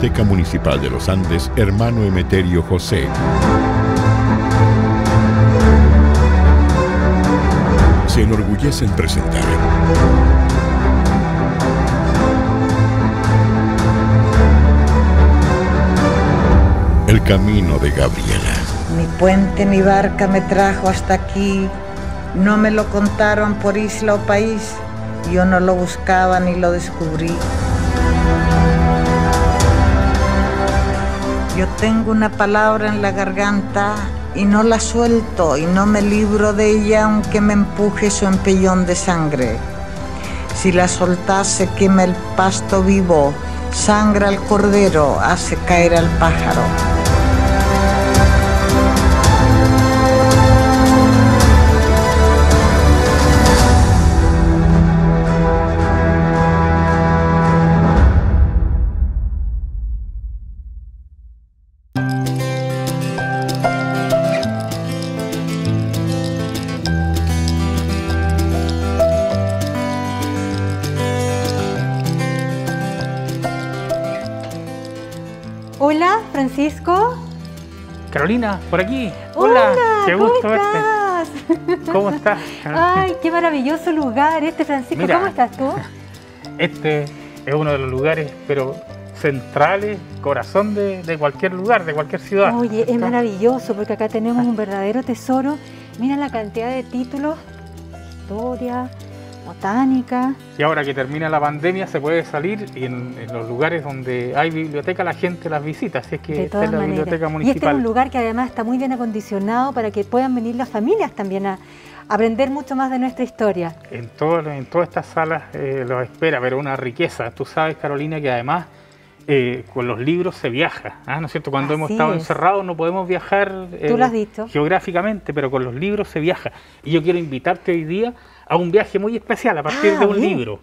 Biblioteca Municipal de los Andes, Hermano Emeterio José. Se enorgullece en presentar El camino de Gabriela. Ni puente ni barca me trajo hasta aquí, no me lo contaron por isla o país, yo no lo buscaba ni lo descubrí. Yo tengo una palabra en la garganta y no la suelto y no me libro de ella aunque me empuje su empellón de sangre. Si la soltase quema el pasto vivo, sangra al cordero, hace caer al pájaro. Hola, Francisco. Carolina, por aquí. Hola, qué gusto verte. ¿Cómo estás? Ay, qué maravilloso lugar este, Francisco. Mira, ¿cómo estás tú? Este es uno de los lugares, pero centrales, corazón de cualquier lugar, de cualquier ciudad. Oye, es maravilloso porque acá tenemos un verdadero tesoro. Mira la cantidad de títulos, historia, botánica. Y ahora que termina la pandemia se puede salir y en los lugares donde hay biblioteca la gente las visita, así es que esta es la biblioteca municipal. Y este es un lugar que además está muy bien acondicionado para que puedan venir las familias también a aprender mucho más de nuestra historia. En todas estas salas los espera, pero una riqueza. Tú sabes, Carolina, que además con los libros se viaja, ¿no es cierto? Cuando hemos estado encerrados no podemos viajar Tú lo has dicho. Geográficamente, pero con los libros se viaja. Y yo quiero invitarte hoy día a un viaje muy especial a partir de un libro.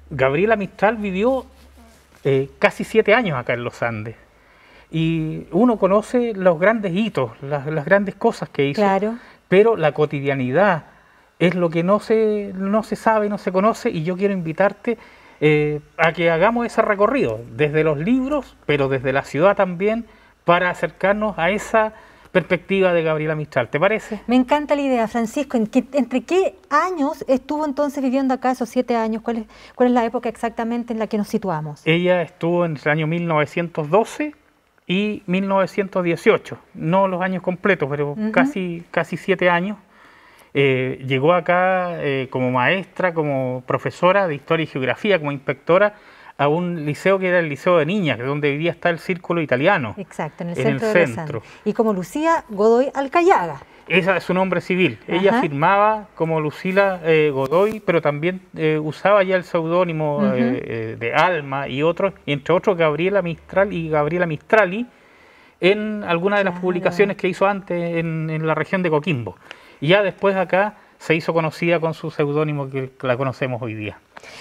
Gabriela Mistral vivió casi 7 años acá en los Andes y uno conoce los grandes hitos, las grandes cosas que hizo, claro, pero la cotidianidad es lo que no se sabe, no se conoce, y yo quiero invitarte a que hagamos ese recorrido desde los libros, pero desde la ciudad también, para acercarnos a esa perspectiva de Gabriela Mistral. ¿Te parece? Me encanta la idea, Francisco. ¿Entre qué años estuvo entonces viviendo acá esos 7 años? ¿Cuál es la época exactamente en la que nos situamos? Ella estuvo entre el año 1912 y 1918, no los años completos, pero casi 7 años. Llegó acá como maestra, como profesora de Historia y Geografía, como inspectora, a un liceo que era el Liceo de Niñas, donde hoy día está el Círculo Italiano. Exacto, en el centro de Los Andes. Y como Lucía Godoy Alcayaga. Ese es su nombre civil. Ella firmaba como Lucila Godoy, pero también usaba ya el seudónimo de Alma y otros, entre otros Gabriela Mistral y Gabriela Mistrali, en algunas de las publicaciones que hizo antes en la región de Coquimbo. Y ya después acá se hizo conocida con su seudónimo que la conocemos hoy día.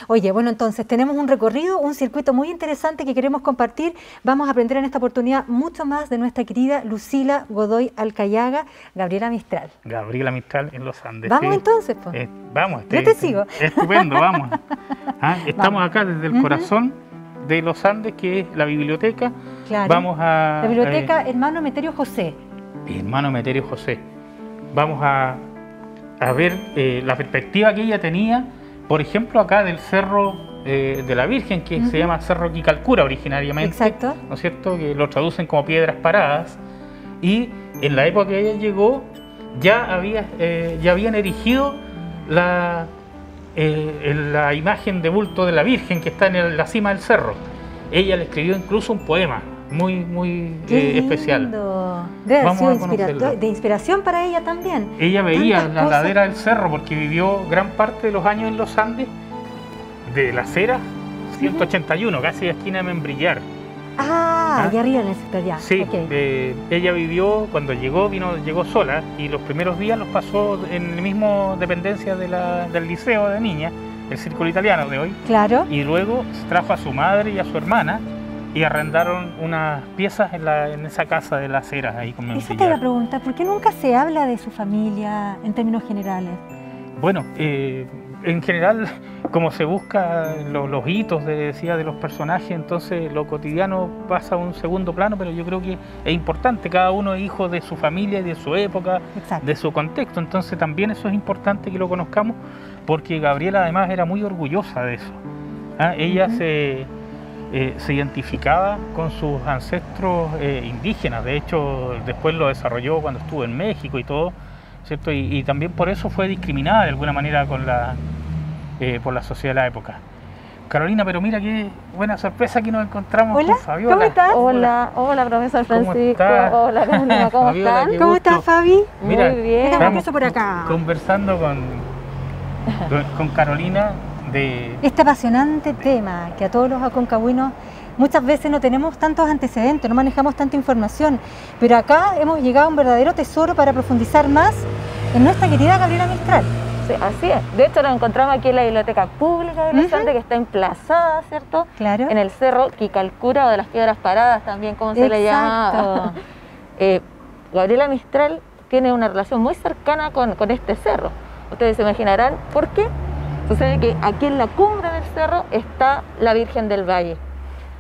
Oye, bueno, entonces tenemos un recorrido, un circuito muy interesante que queremos compartir. Vamos a aprender en esta oportunidad mucho más de nuestra querida Lucila Godoy Alcayaga, Gabriela Mistral. Gabriela Mistral en los Andes. Vamos entonces, pues. Vamos. Yo te sigo. Estupendo, vamos. Estamos acá desde el corazón de los Andes, que es la biblioteca. Claro. Vamos a... La biblioteca Hermano Emeterio José. Hermano Emeterio José. Vamos a ver la perspectiva que ella tenía, por ejemplo, acá del Cerro de la Virgen, que se llama Cerro Quicalcura originariamente. Exacto. ¿No es cierto? Que lo traducen como piedras paradas. Y en la época que ella llegó, ya habían erigido la imagen de bulto de la Virgen que está en la cima del cerro. Ella le escribió incluso un poema muy especial. Debe haber sido de inspiración para ella también. Ella veía la ladera del cerro porque vivió gran parte de los años en los Andes, de la acera 181, casi a esquina de Membrillar. Allá arriba en el sector ya. Sí, ella vivió, cuando llegó sola, y los primeros días los pasó en la misma dependencia del liceo de niñas, el Círculo Italiano de hoy. Claro. Y luego trajo a su madre y a su hermana y arrendaron unas piezas en esa casa de las Heras ahí con Membrillar. Eso te iba a preguntar, ¿por qué nunca se habla de su familia en términos generales? Bueno, en general, como se busca los hitos de los personajes, entonces lo cotidiano pasa a un segundo plano, pero yo creo que es importante. Cada uno es hijo de su familia, de su época, Exacto. de su contexto. Entonces también eso es importante que lo conozcamos, porque Gabriela además era muy orgullosa de eso. Ella se identificaba con sus ancestros indígenas. De hecho, después lo desarrolló cuando estuvo en México y todo, ¿cierto? Y también por eso fue discriminada de alguna manera por la sociedad de la época. Carolina, pero mira qué buena sorpresa que nos encontramos. Hola, con Fabiola. ¿cómo estás? Hola, profesor Francisco. estás? Hola, Carolina, ¿cómo Fabiola, están? ¿Cómo estás, Fabi? Mira, Muy bien. Déjame empiezo por acá. Conversando con Carolina de... Este apasionante tema que a todos los aconcagüinos muchas veces no tenemos tantos antecedentes, no manejamos tanta información, pero acá hemos llegado a un verdadero tesoro para profundizar más en nuestra querida Gabriela Mistral. Sí, así es. De hecho, lo encontramos aquí en la Biblioteca Pública de los Andes, que está emplazada, ¿cierto? Claro. En el cerro Quicalcura, o de las Piedras Paradas también, como se le llama. Gabriela Mistral tiene una relación muy cercana con este cerro. Ustedes se imaginarán por qué. Sucede que aquí en la cumbre del cerro está la Virgen del Valle.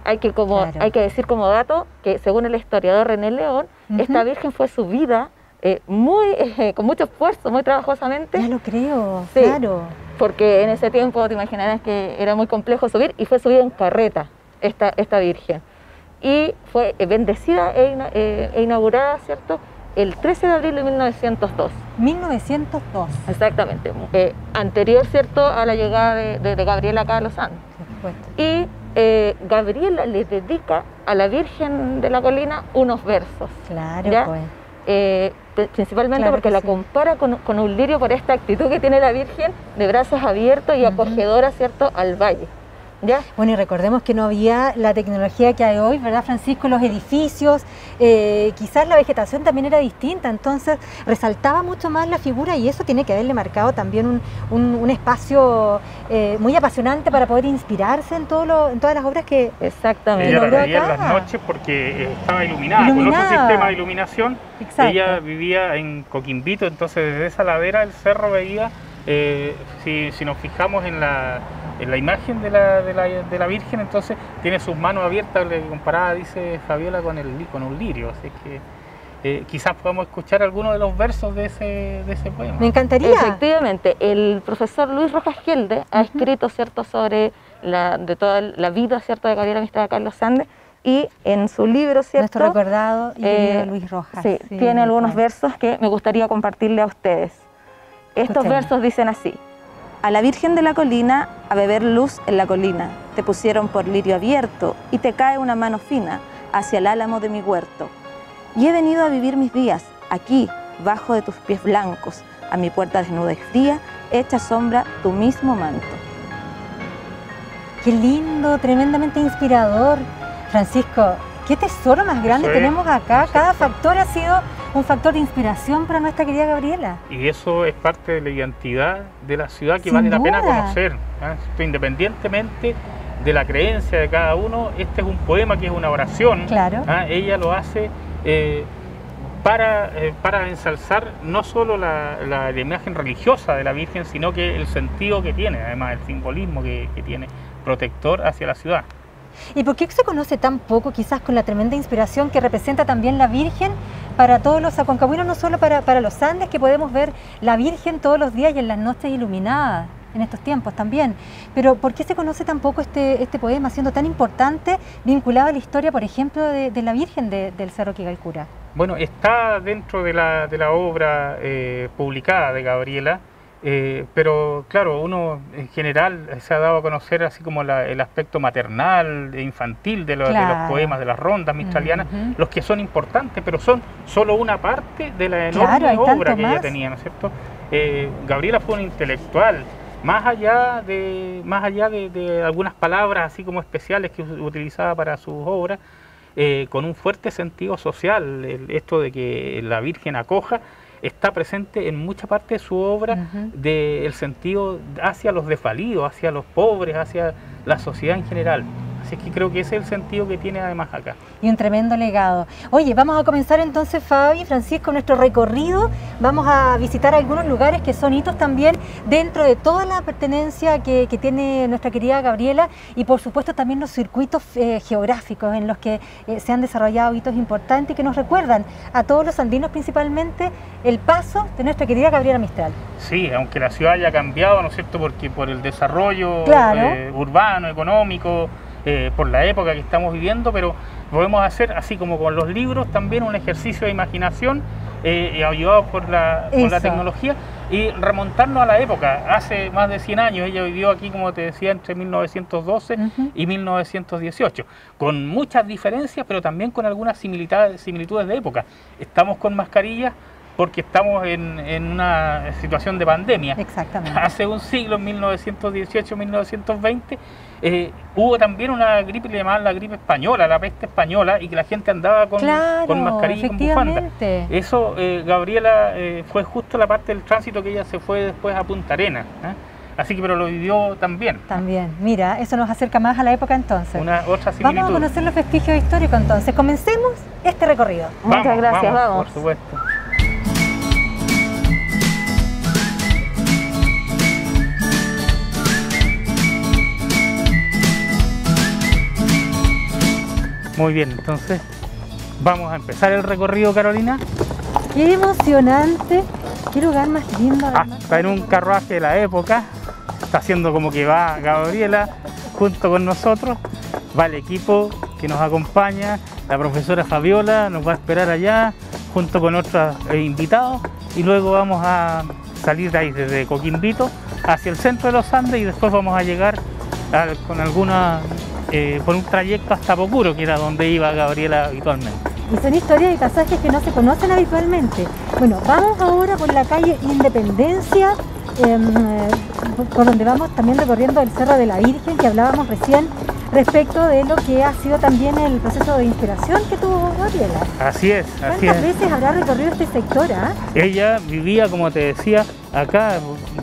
Hay que decir como dato que según el historiador René León, esta Virgen fue subida con mucho esfuerzo, muy trabajosamente. Ya lo creo, Sí, claro. porque en ese tiempo te imaginarás que era muy complejo subir, y fue subida en carreta esta Virgen. Y fue bendecida e inaugurada, ¿cierto?, el 13 de abril de 1902. 1902. Exactamente. Anterior, ¿cierto?, a la llegada de Gabriela acá a los Andes. Por supuesto. Y Gabriela le dedica a la Virgen de la Colina unos versos. Claro, ¿ya? pues. Principalmente Claro porque que la sí. compara con un lirio por esta actitud que tiene la Virgen de brazos abiertos y acogedora, ¿cierto?, al valle. ¿Ya? Bueno, y recordemos que no había la tecnología que hay hoy, ¿verdad, Francisco? Los edificios, quizás la vegetación también era distinta, entonces resaltaba mucho más la figura, y eso tiene que haberle marcado también un espacio muy apasionante para poder inspirarse en todas las obras que Exactamente. Ella la logró veía en acá. las noches porque estaba iluminada con otro sistema de iluminación. Exacto. Ella vivía en Coquimbito, entonces desde esa ladera del cerro veía, si nos fijamos en la imagen de la Virgen, entonces tiene sus manos abiertas, comparada, dice Fabiola, con un lirio. Así que quizás podamos escuchar algunos de los versos de ese poema. me encantaría. Efectivamente, el profesor Luis Rojas Gelde ha escrito, ¿cierto?, sobre de toda la vida, ¿cierto?, de Gabriela Mistral acá en los Andes, y en su libro, ¿cierto?, Nuestro recordado y querido Luis Rojas. Sí, tiene algunos versos que me gustaría compartirle a ustedes. Estos Escuchemos. versos dicen así: a la Virgen de la Colina, a beber luz en la colina, te pusieron por lirio abierto y te cae una mano fina hacia el álamo de mi huerto. Y he venido a vivir mis días, aquí, bajo de tus pies blancos, a mi puerta desnuda y fría, echa sombra tu mismo manto. Qué lindo, tremendamente inspirador. Francisco, qué tesoro más grande Eso es, tenemos acá. eso Cada es. factor ha sido un factor de inspiración para nuestra querida Gabriela. Y eso es parte de la identidad de la ciudad que Sin vale la pena duda. conocer. Independientemente de la creencia de cada uno, este es un poema que es una oración. Claro. Ella lo hace para ensalzar no solo la imagen religiosa de la Virgen, sino que el sentido que tiene, además el simbolismo que tiene, protector hacia la ciudad. ¿Y por qué se conoce tan poco, quizás con la tremenda inspiración que representa también la Virgen para todos los aconcagüinos, no solo para los Andes, que podemos ver la Virgen todos los días y en las noches iluminadas en estos tiempos también? Pero ¿por qué se conoce tan poco este poema, siendo tan importante, vinculado a la historia, por ejemplo, de la Virgen del Cerro Quicalcura? Bueno, está dentro de la obra publicada de Gabriela, pero claro, uno en general se ha dado a conocer así como el aspecto maternal e infantil de los poemas, de las rondas mistralianas, los que son importantes, pero son solo una parte de la enorme obra que ella tenía, ¿no es cierto? Gabriela fue una intelectual, más allá de algunas palabras así como especiales que utilizaba para sus obras, con un fuerte sentido social. Esto de que la Virgen acoja está presente en mucha parte de su obra, del sentido hacia los desvalidos, hacia los pobres, hacia la sociedad en general. Así es que creo que ese es el sentido que tiene además acá. Y un tremendo legado. Oye, vamos a comenzar entonces, Fabi, Francisco, nuestro recorrido. Vamos a visitar algunos lugares que son hitos también dentro de toda la pertenencia que tiene nuestra querida Gabriela, y por supuesto también los circuitos geográficos en los que se han desarrollado hitos importantes y que nos recuerdan a todos los andinos principalmente el paso de nuestra querida Gabriela Mistral. Sí, aunque la ciudad haya cambiado, ¿no es cierto?, porque por el desarrollo urbano, económico, por la época que estamos viviendo, pero podemos hacer, así como con los libros, también un ejercicio de imaginación ayudado por la tecnología, y remontarnos a la época. Hace más de 100 años ella vivió aquí, como te decía, entre 1912 y 1918, con muchas diferencias, pero también con algunas similitudes de época. Estamos con mascarillas porque estamos en una situación de pandemia. Exactamente. Hace un siglo, en 1918-1920, hubo también una gripe, le llamaban la gripe española, la peste española, y que la gente andaba con mascarilla y con bufanda. Eso, Gabriela, fue justo la parte del tránsito que ella se fue después a Punta Arenas. Así que, pero lo vivió también. También, mira, eso nos acerca más a la época entonces. Una otra similitud. Vamos a conocer los vestigios históricos entonces. Comencemos este recorrido. Muchas gracias, vamos. Por supuesto. Muy bien, entonces vamos a empezar el recorrido, Carolina. ¡Qué emocionante! ¡Qué lugar más lindo! Está en un carruaje de la época, está haciendo como que va Gabriela junto con nosotros, va el equipo que nos acompaña, la profesora Fabiola nos va a esperar allá junto con otros invitados, y luego vamos a salir de ahí desde Coquimbito hacia el centro de los Andes, y después vamos a llegar con alguna... por un trayecto hasta Pocuro, que era donde iba Gabriela habitualmente. Y son historias y pasajes que no se conocen habitualmente. Bueno, vamos ahora por la calle Independencia, por donde vamos también recorriendo el Cerro de la Virgen, que hablábamos recién respecto de lo que ha sido también el proceso de inspiración que tuvo Gabriela. Así es, así es. ¿Cuántas veces habrá recorrido este sector? Ella vivía, como te decía, acá,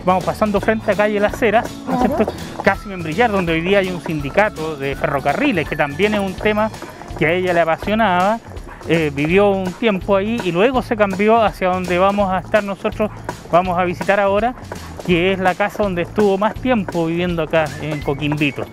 vamos pasando frente a calle Las Heras, ¿no es cierto?, casi Membrillar, donde hoy día hay un sindicato de ferrocarriles, que también es un tema que a ella le apasionaba. Vivió un tiempo ahí y luego se cambió hacia donde vamos a estar nosotros, vamos a visitar ahora, que es la casa donde estuvo más tiempo viviendo acá en Coquimbito.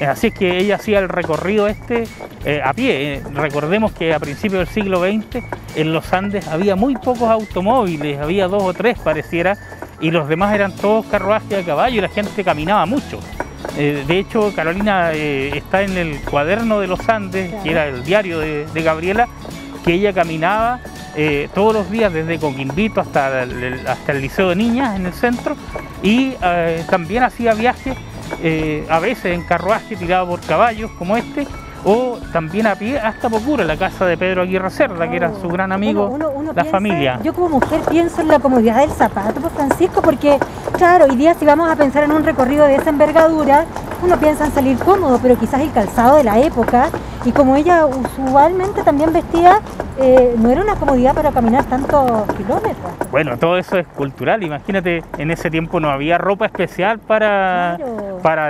Así es que ella hacía el recorrido a pie. Recordemos que a principios del siglo XX en los Andes había muy pocos automóviles, había 2 o 3 pareciera, y los demás eran todos carruajes a caballo y la gente caminaba mucho. De hecho, Carolina, está en el cuaderno de los Andes, que era el diario de Gabriela, que ella caminaba todos los días desde Coquimbito hasta el Liceo de Niñas en el centro, y también hacía viajes a veces en carruaje tirado por caballos como este, o también a pie hasta Pocuro, la casa de Pedro Aguirre Cerda, que era su gran amigo, la familia. Yo como mujer pienso en la comodidad del zapato, pues, Francisco, porque claro, hoy día si vamos a pensar en un recorrido de esa envergadura, uno piensa en salir cómodo, pero quizás el calzado de la época, y como ella usualmente también vestía, no era una comodidad para caminar tantos kilómetros. Bueno, todo eso es cultural. Imagínate, en ese tiempo no había ropa especial para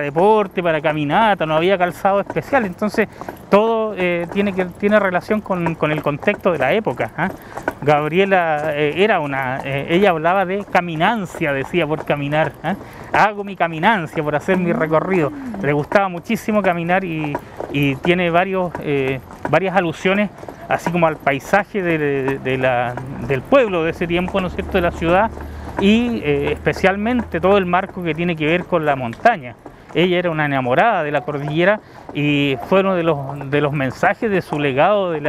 deporte, para caminata, no había calzado especial, entonces todo tiene relación con el contexto de la época. Gabriela ella hablaba de caminancia, decía, por caminar. Hago mi caminancia, por hacer mi recorrido. Le gustaba muchísimo caminar y tiene varias alusiones, así como al paisaje del pueblo de ese tiempo, ¿no es cierto?, de la ciudad, y especialmente todo el marco que tiene que ver con la montaña. Ella era una enamorada de la cordillera y fue uno de los mensajes de su legado de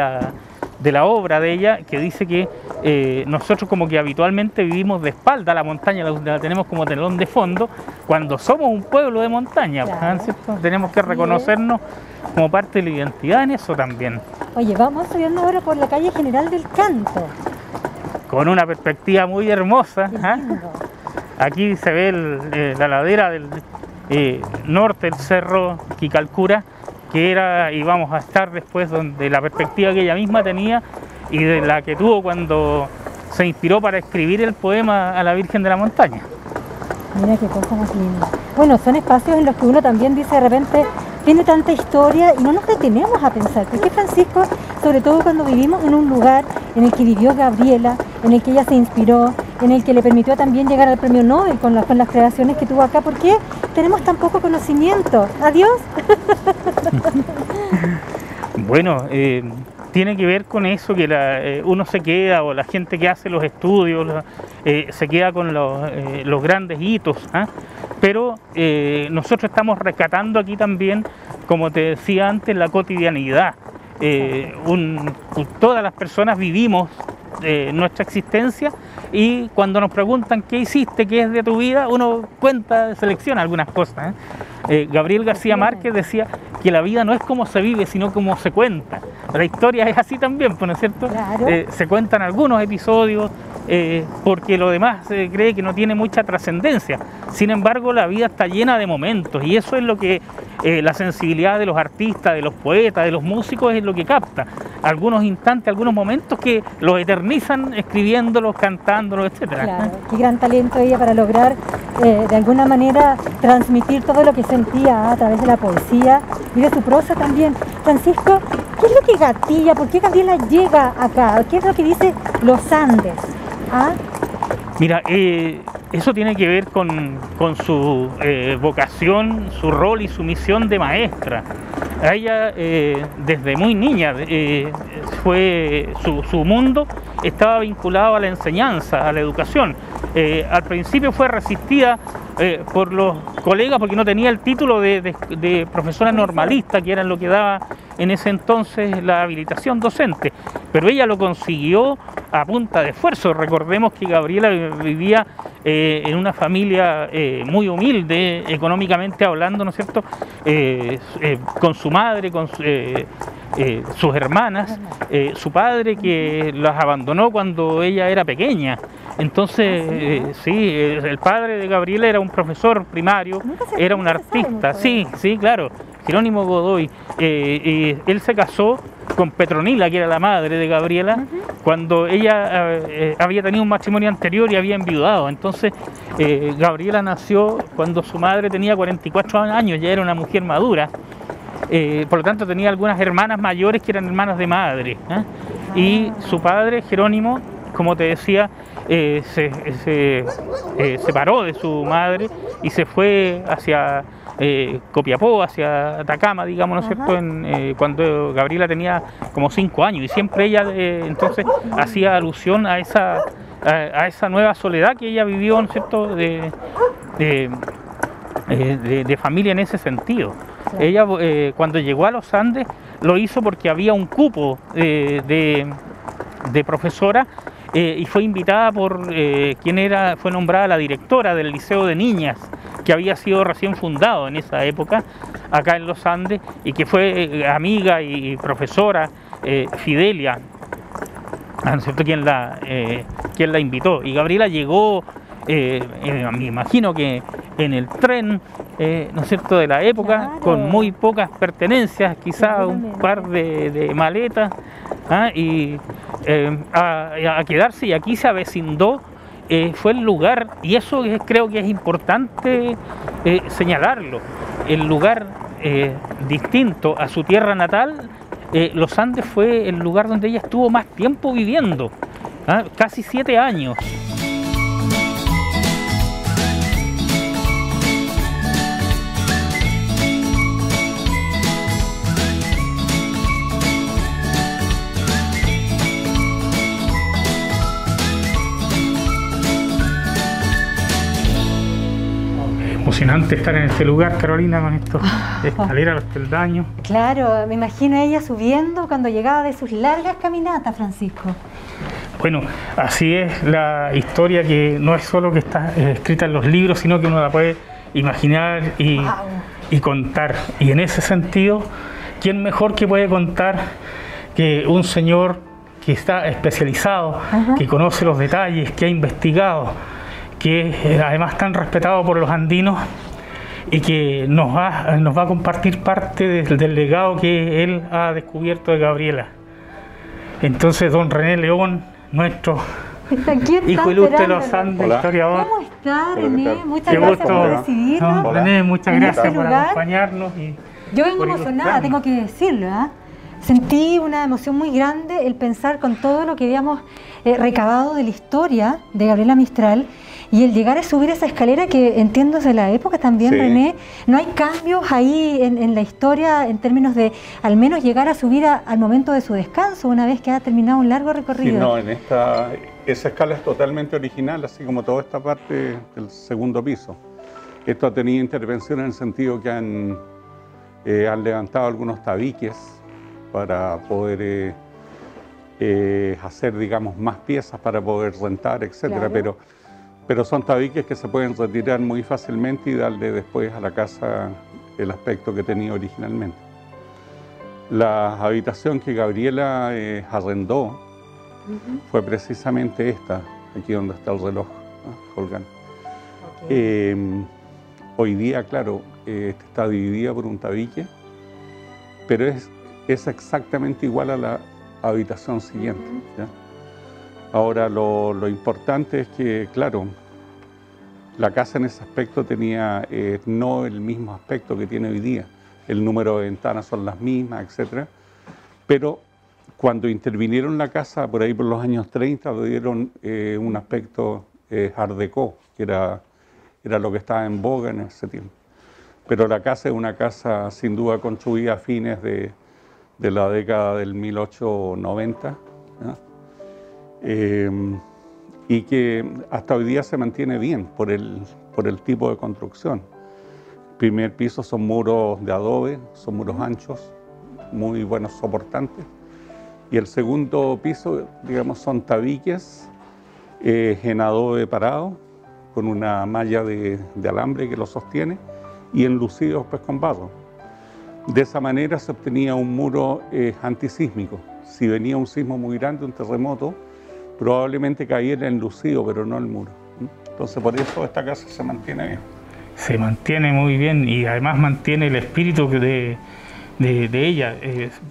la obra de ella, que dice que nosotros como que habitualmente vivimos de espalda a la montaña, la tenemos como telón de fondo, cuando somos un pueblo de montaña, claro, ¿cierto? Tenemos que reconocernos como parte de la identidad en eso también. Oye, vamos subiendo ahora por la calle General del Canto. Con una perspectiva muy hermosa. Aquí se ve la ladera del norte del cerro Quicalcura, que era, y vamos a estar después, donde la perspectiva que ella misma tenía y de la que tuvo cuando se inspiró para escribir el poema a la Virgen de la Montaña. Mira qué cosa más linda. Bueno, son espacios en los que uno también dice de repente, tiene tanta historia y no nos detenemos a pensar. ¿Por qué, Francisco? Sobre todo cuando vivimos en un lugar en el que vivió Gabriela, en el que ella se inspiró, en el que le permitió también llegar al premio Nobel con las creaciones que tuvo acá. ¿Por qué tenemos tan poco conocimiento? ¿Adiós? Bueno, tiene que ver con eso, que uno se queda, o la gente que hace los estudios, se queda con los grandes hitos, ¿eh? Pero nosotros estamos rescatando aquí también, como te decía antes, la cotidianidad. Todas las personas vivimos nuestra existencia, y cuando nos preguntan qué hiciste, qué es de tu vida, uno cuenta, selecciona algunas cosas, ¿eh? Gabriel García Márquez decía que la vida no es como se vive, sino como se cuenta. La historia es así también, ¿no es cierto? Claro. Se cuentan algunos episodios, porque lo demás se cree que no tiene mucha trascendencia. Sin embargo, la vida está llena de momentos, y eso es lo que la sensibilidad de los artistas, de los poetas, de los músicos, es lo que capta. Algunos instantes, algunos momentos que los eternizan escribiéndolos, cantándolos, etc. Claro, qué gran talento ella para lograr de alguna manera transmitir todo lo que sentía a través de la poesía y de su prosa también. Francisco, ¿qué es lo que gatilla? ¿Por qué Gabriela llega acá? ¿Qué es lo que dice Los Andes? ¿Ah? Mira, eso tiene que ver con su vocación, su rol y su misión de maestra. A ella, desde muy niña, su mundo estaba vinculado a la enseñanza, a la educación. Al principio fue resistida por los colegas porque no tenía el título de profesora normalista, que era lo que daba en ese entonces la habilitación docente, pero ella lo consiguió a punta de esfuerzo. Recordemos que Gabriela vivía en una familia muy humilde, económicamente hablando, ¿no es cierto?, con su madre, con sus hermanas, su padre que las abandonó cuando ella era pequeña. Entonces, sí, el padre de Gabriela era un profesor primario, era un artista, sí, claro, Jerónimo Godoy. Él se casó con Petronila, que era la madre de Gabriela, cuando ella había tenido un matrimonio anterior y había enviudado. Entonces, Gabriela nació cuando su madre tenía 44 años, ya era una mujer madura. Por lo tanto, tenía algunas hermanas mayores que eran hermanas de madre, ¿eh? Y su padre, Jerónimo, como te decía, se separó de su madre y se fue hacia Copiapó, hacia Atacama, digamos, ¿no es cierto?, cuando Gabriela tenía como 5 años, y siempre ella entonces hacía alusión a esa nueva soledad que ella vivió, ¿no es cierto?, de familia en ese sentido. Ella, cuando llegó a los Andes, lo hizo porque había un cupo de profesora, y fue invitada por fue nombrada la directora del Liceo de Niñas, que había sido recién fundado en esa época acá en los Andes, y que fue amiga y profesora, Fidelia, ¿no es cierto?, quien la invitó. Y Gabriela llegó, me imagino que en el tren, ¿no es cierto?, de la época, claro, con muy pocas pertenencias, quizá un par de maletas, y a quedarse, y aquí se avecindó. Fue el lugar, y eso creo que es importante señalarlo, el lugar distinto a su tierra natal. Los Andes fue el lugar donde ella estuvo más tiempo viviendo, casi 7 años. Emocionante estar en este lugar, Carolina, con estos escaleras, los peldaños. Claro, me imagino ella subiendo cuando llegaba de sus largas caminatas, Francisco. Bueno, así es la historia, que no es solo que está escrita en los libros, sino que uno la puede imaginar y contar. Y en ese sentido, ¿quién mejor que puede contar que un señor que está especializado, que conoce los detalles, que ha investigado, que es además tan respetado por los andinos, y que nos va a compartir parte del legado que él ha descubierto de Gabriela? Entonces, don René León, nuestro hijo ilustre de los Andes, historiador. ¿Cómo está, René? Muchas gracias por recibirnos. René, muchas gracias por acompañarnos. Yo vengo emocionada, tengo que decirlo, ¿eh? Sentí una emoción muy grande el pensar con todo lo que habíamos recabado de la historia de Gabriela Mistral y el llegar a subir esa escalera que entiendo es de la época también, sí. René, ¿no hay cambios ahí en la historia en términos de al menos llegar a subir al momento de su descanso una vez que ha terminado un largo recorrido? Sí, no, esa escala es totalmente original, así como toda esta parte del segundo piso. Esto ha tenido intervención en el sentido que han levantado algunos tabiques para poder hacer, digamos, más piezas para poder rentar, etcétera. Claro. Pero son tabiques que se pueden retirar muy fácilmente y darle después a la casa el aspecto que tenía originalmente. La habitación que Gabriela arrendó fue precisamente esta, aquí donde está el reloj, colgante. Okay. Hoy día, claro, está dividida por un tabique, pero es exactamente igual a la habitación siguiente. ¿Ya? Ahora, lo importante es que, claro, la casa en ese aspecto tenía no el mismo aspecto que tiene hoy día. El número de ventanas son las mismas, etc. Pero cuando intervinieron la casa, por ahí por los años 30, le dieron un aspecto art déco, que era lo que estaba en boga en ese tiempo. Pero la casa es una casa sin duda construida a fines de la década del 1890, y que hasta hoy día se mantiene bien por el tipo de construcción. El primer piso son muros de adobe, son muros anchos, muy buenos soportantes, y el segundo piso, digamos, son tabiques en adobe parado, con una malla de alambre que lo sostiene, y enlucidos pues con barro. De esa manera se obtenía un muro antisísmico. Si venía un sismo muy grande, un terremoto, probablemente cayera enlucido, pero no el muro. Entonces por eso esta casa se mantiene bien. Se mantiene muy bien y además mantiene el espíritu de ella.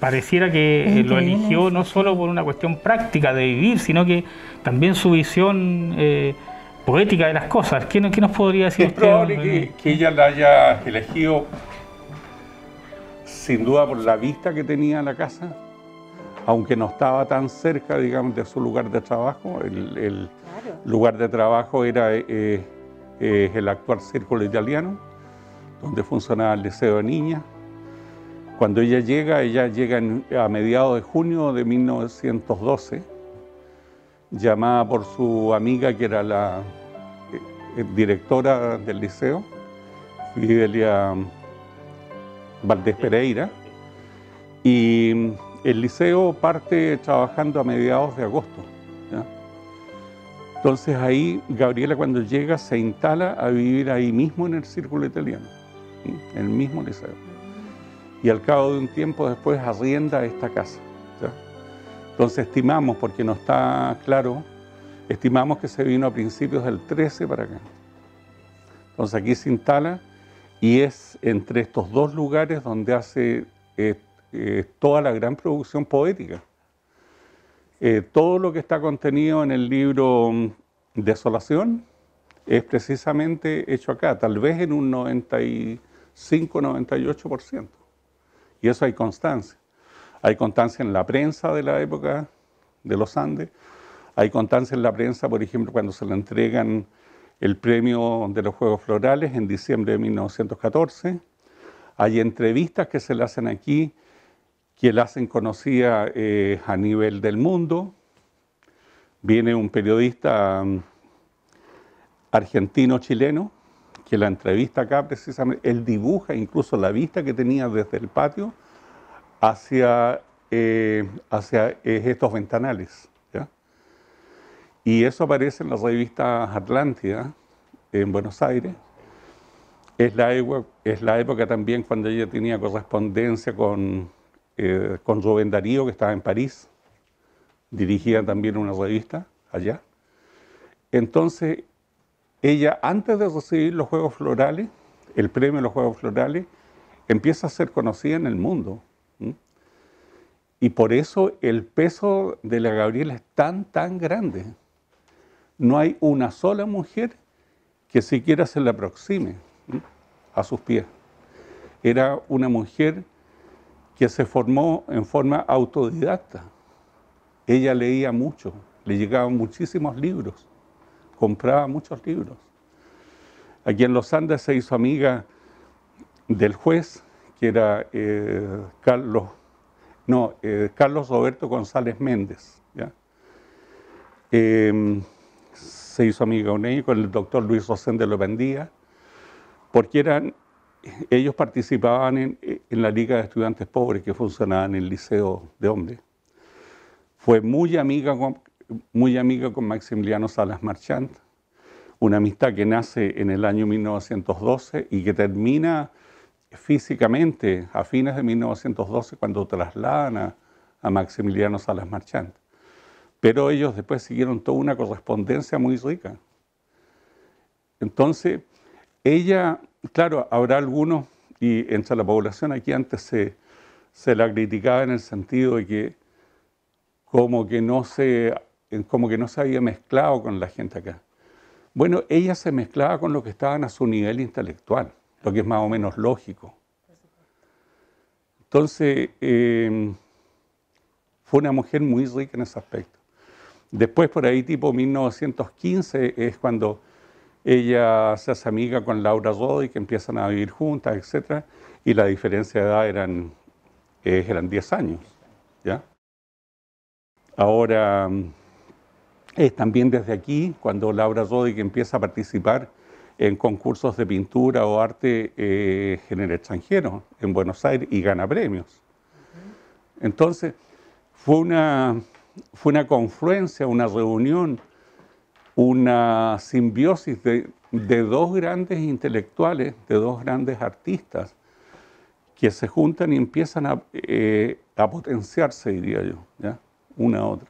Pareciera que lo eligió no solo por una cuestión práctica de vivir, sino que también su visión poética de las cosas. ¿Qué nos podría decir? Es probable que ella la haya elegido sin duda por la vista que tenía la casa, aunque no estaba tan cerca, digamos, de su lugar de trabajo. El lugar de trabajo era el actual Círculo Italiano, donde funcionaba el Liceo de Niñas. Cuando ella llega a mediados de junio de 1912, llamada por su amiga, que era la directora del liceo, Fidelia Valdés Pereira, y el liceo parte trabajando a mediados de agosto. ¿Ya? Entonces ahí Gabriela, cuando llega, se instala a vivir ahí mismo en el Círculo Italiano, en el mismo liceo. Y al cabo de un tiempo después arrienda esta casa. ¿Ya? Entonces estimamos, porque no está claro, estimamos que se vino a principios del 13 para acá. Entonces aquí se instala y es entre estos dos lugares donde hace toda la gran producción poética. Todo lo que está contenido en el libro Desolación es precisamente hecho acá, tal vez en un 95-98%. Y eso hay constancia. Hay constancia en la prensa de la época de los Andes, hay constancia en la prensa, por ejemplo, cuando se le entregan el premio de los Juegos Florales en diciembre de 1914. Hay entrevistas que se le hacen aquí, que la hacen conocida a nivel del mundo. Viene un periodista argentino-chileno que la entrevista acá precisamente. Él dibuja incluso la vista que tenía desde el patio hacia estos ventanales. ¿Ya? Y eso aparece en la revista Atlántida, en Buenos Aires. Es la época también cuando ella tenía correspondencia con Rubén Darío, que estaba en París, dirigía también una revista allá. Entonces, ella, antes de recibir los Juegos Florales, el premio de los Juegos Florales, empieza a ser conocida en el mundo. Y por eso el peso de la Gabriela es tan grande. No hay una sola mujer que siquiera se le aproxime a sus pies. era una mujer que se formó en forma autodidacta. Ella leía mucho, le llegaban muchísimos libros, compraba muchos libros. Aquí en los Andes se hizo amiga del juez, que era Carlos Roberto González Méndez, ¿ya? Se hizo amiga con ella, con el doctor Luis Rosén Lopendía, porque ellos participaban en la Liga de Estudiantes Pobres que funcionaba en el Liceo de Hombres. Fue muy amiga con Maximiliano Salas Marchand, una amistad que nace en el año 1912 y que termina físicamente a fines de 1912 cuando trasladan a Maximiliano Salas Marchand. Pero ellos después siguieron toda una correspondencia muy rica. Entonces, ella, claro, habrá algunos, y entre la población aquí antes se la criticaba en el sentido de que como que no se había mezclado con la gente acá. Bueno, ella se mezclaba con los que estaban a su nivel intelectual, lo que es más o menos lógico. Entonces, fue una mujer muy rica en ese aspecto. Después, por ahí, tipo 1915, es cuando ella se hace amiga con Laura Rodi, que empiezan a vivir juntas, etc. Y la diferencia de edad eran 10 años, ¿ya? Ahora, es también desde aquí, cuando Laura Rodi empieza a participar en concursos de pintura o arte en el extranjero, en Buenos Aires, y gana premios. Entonces, fue una confluencia, una reunión, una simbiosis de dos grandes intelectuales, de dos grandes artistas, que se juntan y empiezan a potenciarse, diría yo, ¿ya? Una a otra.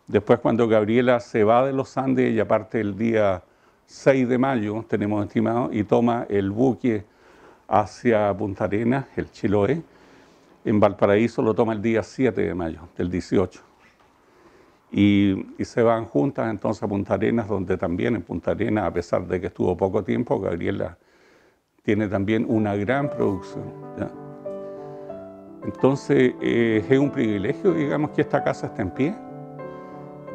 Después, cuando Gabriela se va de los Andes, ella parte el día 6 de mayo, tenemos estimado, y toma el buque hacia Punta Arenas, el Chiloé. En Valparaíso lo toma el día 7 de mayo, del 18. Y se van juntas entonces a Punta Arenas, donde también en Punta Arenas, a pesar de que estuvo poco tiempo, Gabriela tiene también una gran producción, ¿ya? Entonces, es un privilegio, digamos, que esta casa esté en pie,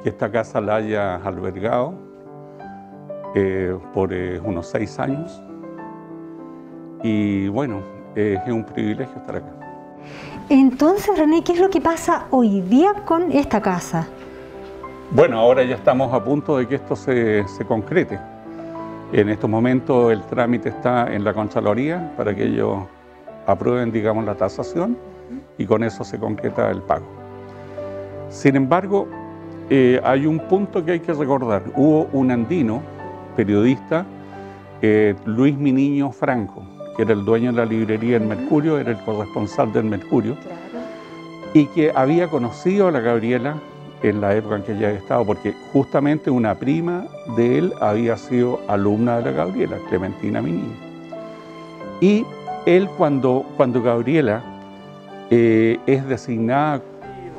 que esta casa la haya albergado por unos 6 años. Y bueno, es un privilegio estar acá. Entonces, René, ¿qué es lo que pasa hoy día con esta casa? Bueno, ahora ya estamos a punto de que esto se concrete. En estos momentos el trámite está en la Contraloría para que ellos aprueben, digamos, la tasación y con eso se concreta el pago. Sin embargo, hay un punto que hay que recordar. Hubo un andino, periodista, Luis Miniño Franco, que era el dueño de la librería El Mercurio, era el corresponsal del Mercurio, y que había conocido a la Gabriela en la época en que ella había estado, porque justamente una prima de él había sido alumna de la Gabriela, Clementina Miniño. Y él, cuando Gabriela es designada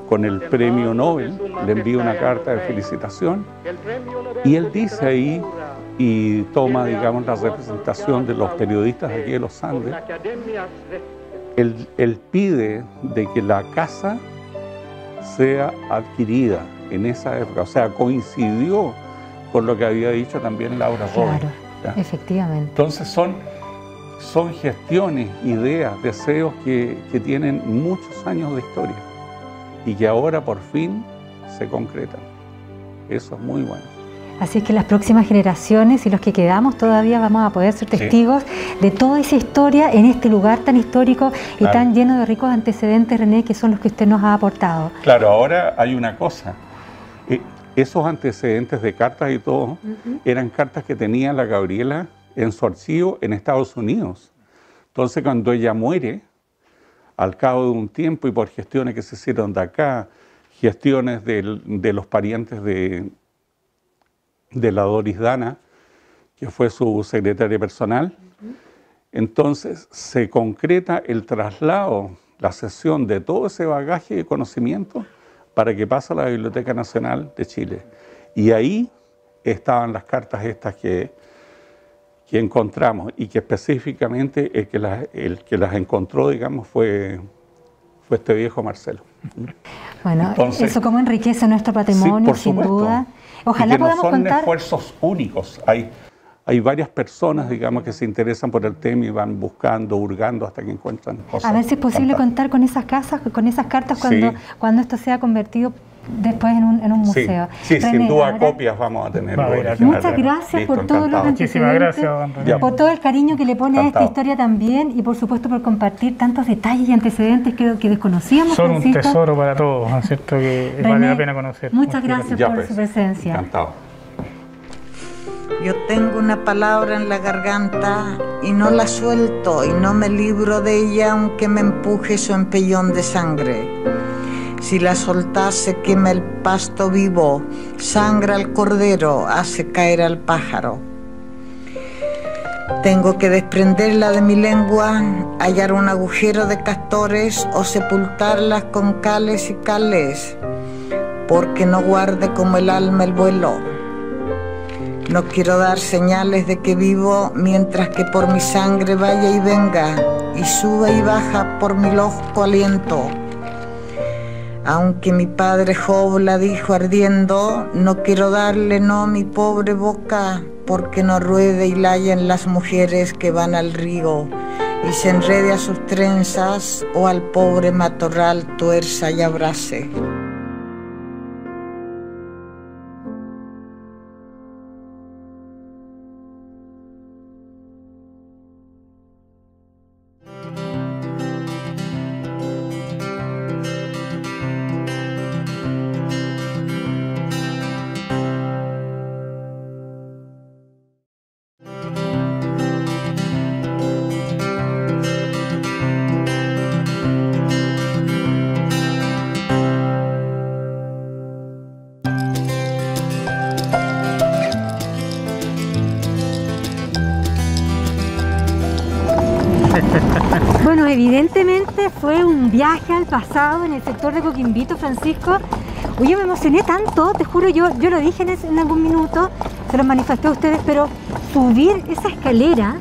con el premio Nobel, le envía una carta de felicitación, y él dice ahí, y toma, digamos, la representación de los periodistas de aquí de los Andes, él pide de que la casa sea adquirida en esa época, o sea, coincidió con lo que había dicho también Laura Rodi. Claro, ¿ya? Efectivamente. Entonces son gestiones, ideas, deseos que tienen muchos años de historia y que ahora por fin se concretan. Eso es muy bueno. Así es que las próximas generaciones y los que quedamos todavía vamos a poder ser testigos de toda esa historia en este lugar tan histórico y tan lleno de ricos antecedentes, René, que son los que usted nos ha aportado. Claro, ahora hay una cosa. Esos antecedentes de cartas y todo eran cartas que tenía la Gabriela en su archivo en Estados Unidos. Entonces, cuando ella muere, al cabo de un tiempo y por gestiones que se hicieron de acá, gestiones de los parientes de la Doris Dana, que fue su secretaria personal, entonces se concreta el traslado, la cesión de todo ese bagaje de conocimiento para que pase a la Biblioteca Nacional de Chile. Y ahí estaban las cartas estas que que encontramos y que específicamente el que las encontró, digamos, fue este viejo Marcelo. Bueno, entonces, eso como enriquece nuestro patrimonio, sí, por sin supuesto. duda. Ojalá y que podamos no son contar esfuerzos únicos. Hay varias personas, digamos, que se interesan por el tema y van buscando, hurgando hasta que encuentran cosas. A ver si es posible contar con esas casas, con esas cartas cuando esto sea convertido después en un museo. Sí, René, sin duda copias vamos a tener. Muchas gracias por todo lo que Muchísimas gracias, por todo el cariño que le pone a esta historia también y por supuesto por compartir tantos detalles y antecedentes que desconocíamos. Son un tesoro para todos, ¿no es cierto? Que René, vale la pena conocer. Muchas gracias por su presencia. Encantado. Yo tengo una palabra en la garganta y no la suelto y no me libro de ella aunque me empuje su empellón de sangre. Si la soltase quema el pasto vivo, sangra al cordero, hace caer al pájaro. Tengo que desprenderla de mi lengua, hallar un agujero de castores o sepultarlas con cales y cales, porque no guarde como el alma el vuelo. No quiero dar señales de que vivo mientras que por mi sangre vaya y venga y suba y baja por mi loco aliento. Aunque mi padre Job la dijo ardiendo, no quiero darle no mi pobre boca, porque no ruede y layen las mujeres que van al río y se enrede a sus trenzas o al pobre matorral tuerza y abrace. Bueno, evidentemente fue un viaje al pasado en el sector de Coquimbito, Francisco. Oye, me emocioné tanto, te juro, yo lo dije en algún minuto, se lo manifesté a ustedes, pero subir esa escalera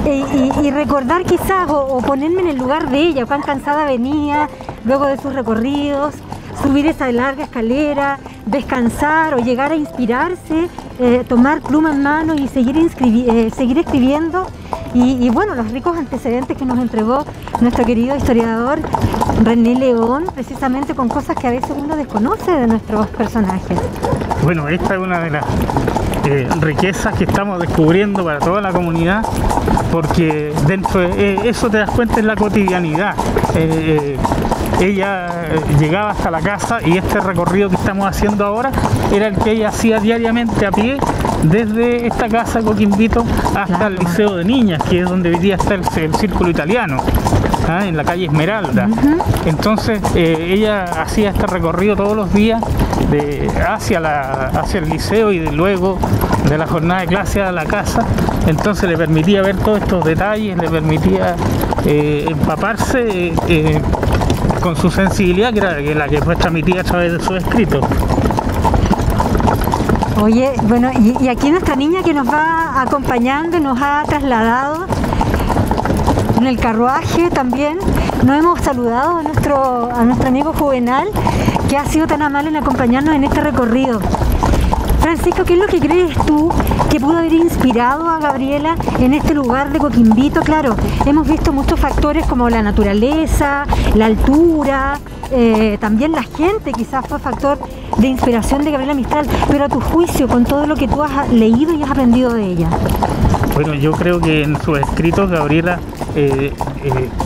y recordar quizás o ponerme en el lugar de ella, cuán cansada venía luego de sus recorridos, subir esa larga escalera, descansar o llegar a inspirarse, tomar pluma en mano y seguir escribiendo. Y bueno, los ricos antecedentes que nos entregó nuestro querido historiador René León, precisamente con cosas que a veces uno desconoce de nuestros personajes. Bueno, esta es una de las riquezas que estamos descubriendo para toda la comunidad, porque dentro de eso te das cuenta en la cotidianidad. Ella llegaba hasta la casa y este recorrido que estamos haciendo ahora era el que ella hacía diariamente a pie desde esta casa Coquimbito hasta el Liceo de Niñas, que es donde hoy día está el Círculo Italiano, en la calle Esmeralda. Entonces ella hacía este recorrido todos los días hacia el liceo y luego de la jornada de clase a la casa. Entonces le permitía ver todos estos detalles, le permitía empaparse con su sensibilidad, que era la que fue transmitida a través de sus escritos. Oye, bueno, y aquí nuestra niña que nos va acompañando, nos ha trasladado en el carruaje también. Nos hemos saludado a nuestro amigo Juvenal, que ha sido tan amable en acompañarnos en este recorrido. Francisco, ¿qué es lo que crees tú que pudo haber inspirado a Gabriela en este lugar de Coquimbito? Claro, hemos visto muchos factores como la naturaleza, la altura, también la gente quizás fue factor de inspiración de Gabriela Mistral, pero a tu juicio, con todo lo que tú has leído y has aprendido de ella. Bueno, yo creo que en sus escritos Gabriela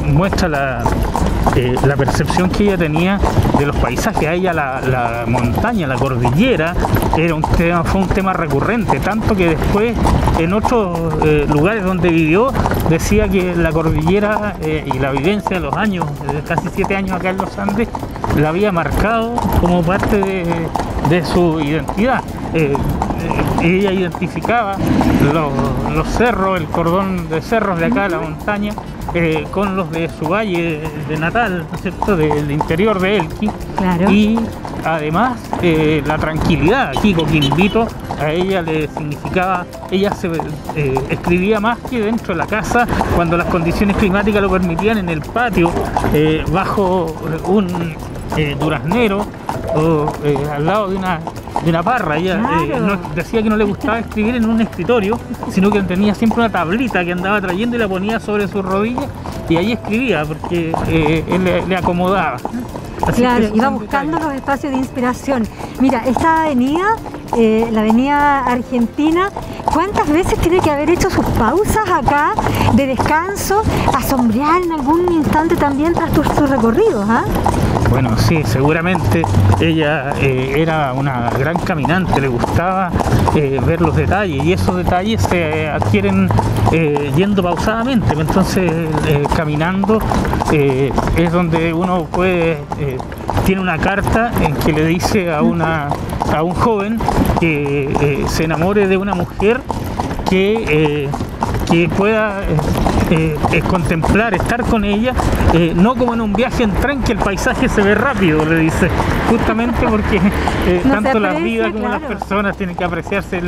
muestra la percepción que ella tenía de los paisajes. A ella la montaña, la cordillera, fue un tema recurrente, tanto que después en otros lugares donde vivió decía que la cordillera y la vivencia de los años, de casi 7 años acá en los Andes, la había marcado como parte de su identidad. Ella identificaba los cerros, el cordón de cerros de acá de la montaña, con los de su valle de natal, ¿no es cierto?, del interior de Elqui. Claro. Y además la tranquilidad. Aquí Coquimbito a ella le significaba, ella se escribía más que dentro de la casa, cuando las condiciones climáticas lo permitían, en el patio, bajo un duraznero o al lado de una parra. Ella decía que no le gustaba escribir en un escritorio, sino que tenía siempre una tablita que andaba trayendo y la ponía sobre sus rodillas y ahí escribía porque él le acomodaba. Así claro, iba buscando los espacios de inspiración. Mira, esta avenida, la avenida Argentina, ¿cuántas veces tiene que haber hecho sus pausas acá de descanso, a sombrear en algún instante también tras sus recorridos? Bueno, sí, seguramente ella era una gran caminante, le gustaba ver los detalles, y esos detalles se adquieren yendo pausadamente. Entonces caminando es donde uno puede, tiene una carta en que le dice a un joven que se enamore de una mujer que pueda contemplar, estar con ella, no como en un viaje en tren que el paisaje se ve rápido, le dice, justamente porque no tanto las aprecia, vidas como claro, las personas tienen que apreciarse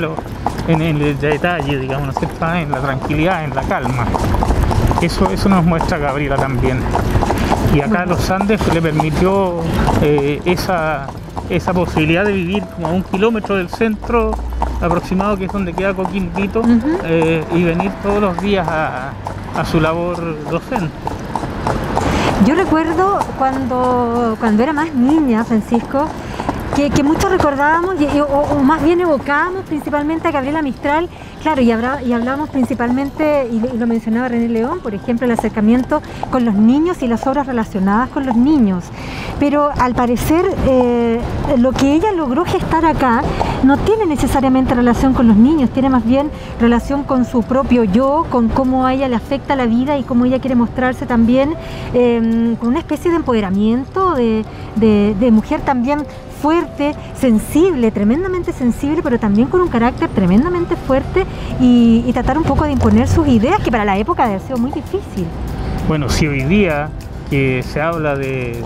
en el detalle, digamos, ¿no es cierto? En la tranquilidad, en la calma. Eso nos muestra Gabriela también. Y acá los Andes le permitió esa posibilidad de vivir como a 1 kilómetro del centro aproximado, que es donde queda Coquimbito, y venir todos los días a su labor docente. Yo recuerdo cuando era más niña, Francisco, que muchos recordábamos o más bien evocábamos principalmente a Gabriela Mistral, claro, y hablábamos principalmente, y lo mencionaba René León, por ejemplo, el acercamiento con los niños y las obras relacionadas con los niños. Pero al parecer lo que ella logró gestar acá no tiene necesariamente relación con los niños, tiene más bien relación con su propio yo, con cómo a ella le afecta la vida y cómo ella quiere mostrarse también con una especie de empoderamiento de mujer también fuerte, sensible, tremendamente sensible, pero también con un carácter tremendamente fuerte, y tratar un poco de imponer sus ideas, que para la época debe haber sido muy difícil. Bueno, si hoy día que se habla de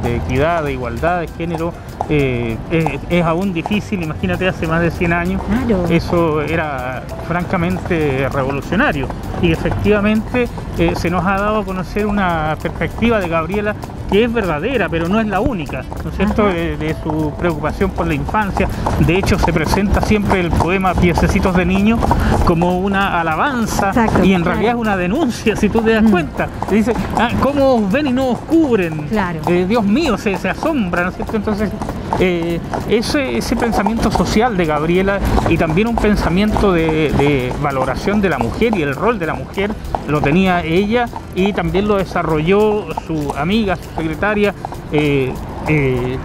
equidad, de igualdad de género, es aún difícil, imagínate hace más de 100 años, claro, eso era francamente revolucionario, y efectivamente se nos ha dado a conocer una perspectiva de Gabriela que es verdadera, pero no es la única, ¿no es cierto?, de su preocupación por la infancia. De hecho, se presenta siempre el poema Piececitos de Niño como una alabanza. Exacto, y en realidad es una denuncia, si tú te das cuenta. Le dice, ¿cómo os ven y no os cubren? Claro. Dios mío, se asombra, ¿no es cierto? Entonces, ese pensamiento social de Gabriela, y también un pensamiento de valoración de la mujer y el rol de la mujer, lo tenía ella, y también lo desarrolló su amiga, su secretaria,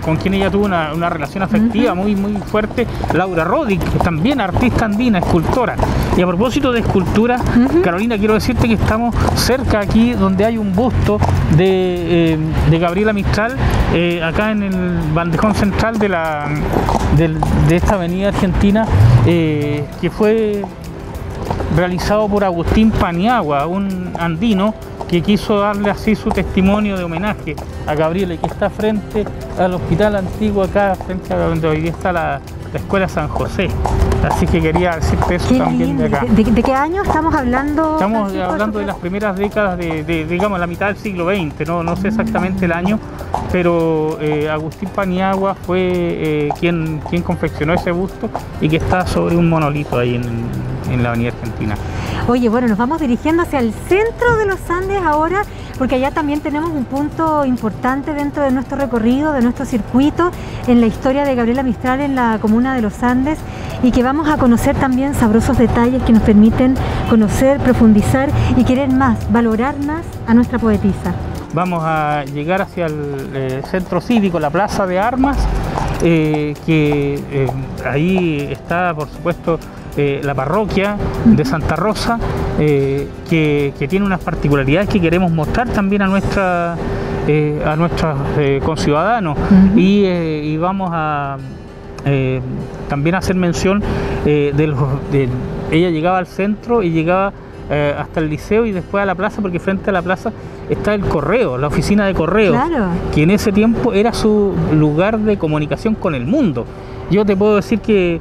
con quien ella tuvo una relación afectiva muy fuerte, Laura Roddick, también artista andina, escultora. Y a propósito de escultura, Carolina, quiero decirte que estamos cerca aquí donde hay un busto de Gabriela Mistral, acá en el bandejón central de esta avenida Argentina, que fue realizado por Agustín Paniagua, un andino que quiso darle así su testimonio de homenaje a Gabriela, y que está frente al hospital antiguo, acá frente a donde hoy día está la Escuela San José. Así que quería decirte eso también de acá. ¿De qué año estamos hablando? Estamos hablando de las primeras décadas digamos, la mitad del siglo XX, no sé exactamente el año, pero Agustín Paniagua fue quien confeccionó ese busto, y que está sobre un monolito ahí en la avenida Argentina. Oye, bueno, nos vamos dirigiendo hacia el centro de los Andes ahora, porque allá también tenemos un punto importante dentro de nuestro recorrido, de nuestro circuito, en la historia de Gabriela Mistral en la comuna de los Andes, y que vamos a conocer también sabrosos detalles que nos permiten conocer, profundizar y querer más, valorar más a nuestra poetisa. Vamos a llegar hacia el centro cívico, la Plaza de Armas, que ahí está, por supuesto, la parroquia de Santa Rosa, que tiene unas particularidades que queremos mostrar también a nuestros conciudadanos, y vamos a también hacer mención ella llegaba al centro y llegaba hasta el liceo y después a la plaza, porque frente a la plaza está el correo, la oficina de correos, claro, que en ese tiempo era su lugar de comunicación con el mundo. Yo te puedo decir que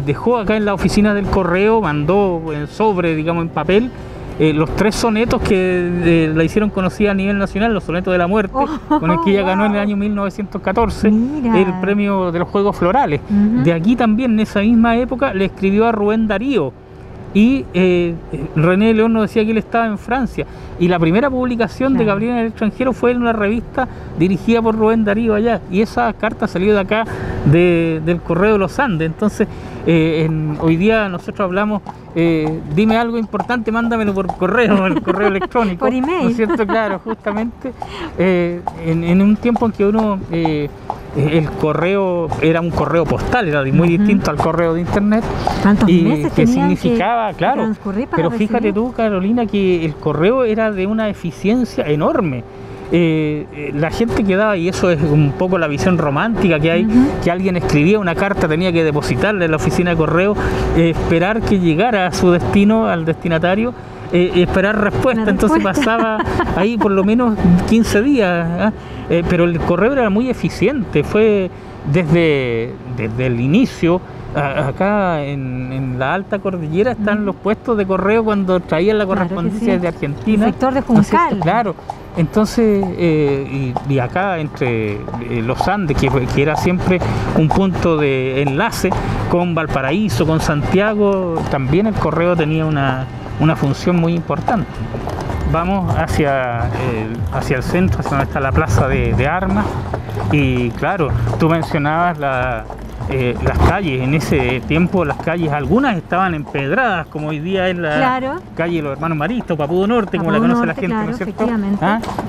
dejó acá en la oficina del correo, mandó en sobre, digamos en papel, los 3 sonetos que la hicieron conocida a nivel nacional, los sonetos de la muerte, con el que ella ganó en el año 1914 el premio de los Juegos Florales. De aquí también, en esa misma época, le escribió a Rubén Darío. Y René León nos decía que él estaba en Francia, y la primera publicación de Gabriela en el extranjero fue en una revista dirigida por Rubén Darío allá, y esa carta salió de acá del Correo de los Andes. Entonces hoy día nosotros hablamos, dime algo importante, mándamelo por correo, el correo electrónico, por email, ¿no es cierto? Claro, justamente en un tiempo en que uno el correo era un correo postal, era muy distinto al correo de internet, y que significaba, claro, pero fíjate tú, Carolina, que el correo era de una eficiencia enorme. La gente quedaba, y eso es un poco la visión romántica que hay, que alguien escribía una carta, tenía que depositarla en la oficina de correo, esperar que llegara a su destino, al destinatario, esperar respuesta. Entonces pasaba ahí por lo menos 15 días, pero el correo era muy eficiente, fue desde el inicio. Acá en la alta cordillera están los puestos de correo cuando traían la correspondencia de Argentina. El sector de Juncal. Claro. Entonces, y acá entre los Andes, que era siempre un punto de enlace con Valparaíso, con Santiago, también el correo tenía una función muy importante. Vamos hacia el centro, hacia donde está la plaza de armas, y claro, tú mencionabas las calles. En ese tiempo las calles, algunas estaban empedradas, como hoy día es la calle de los Hermanos Maristas, Papudo Norte, como la conoce la gente, ¿no es cierto?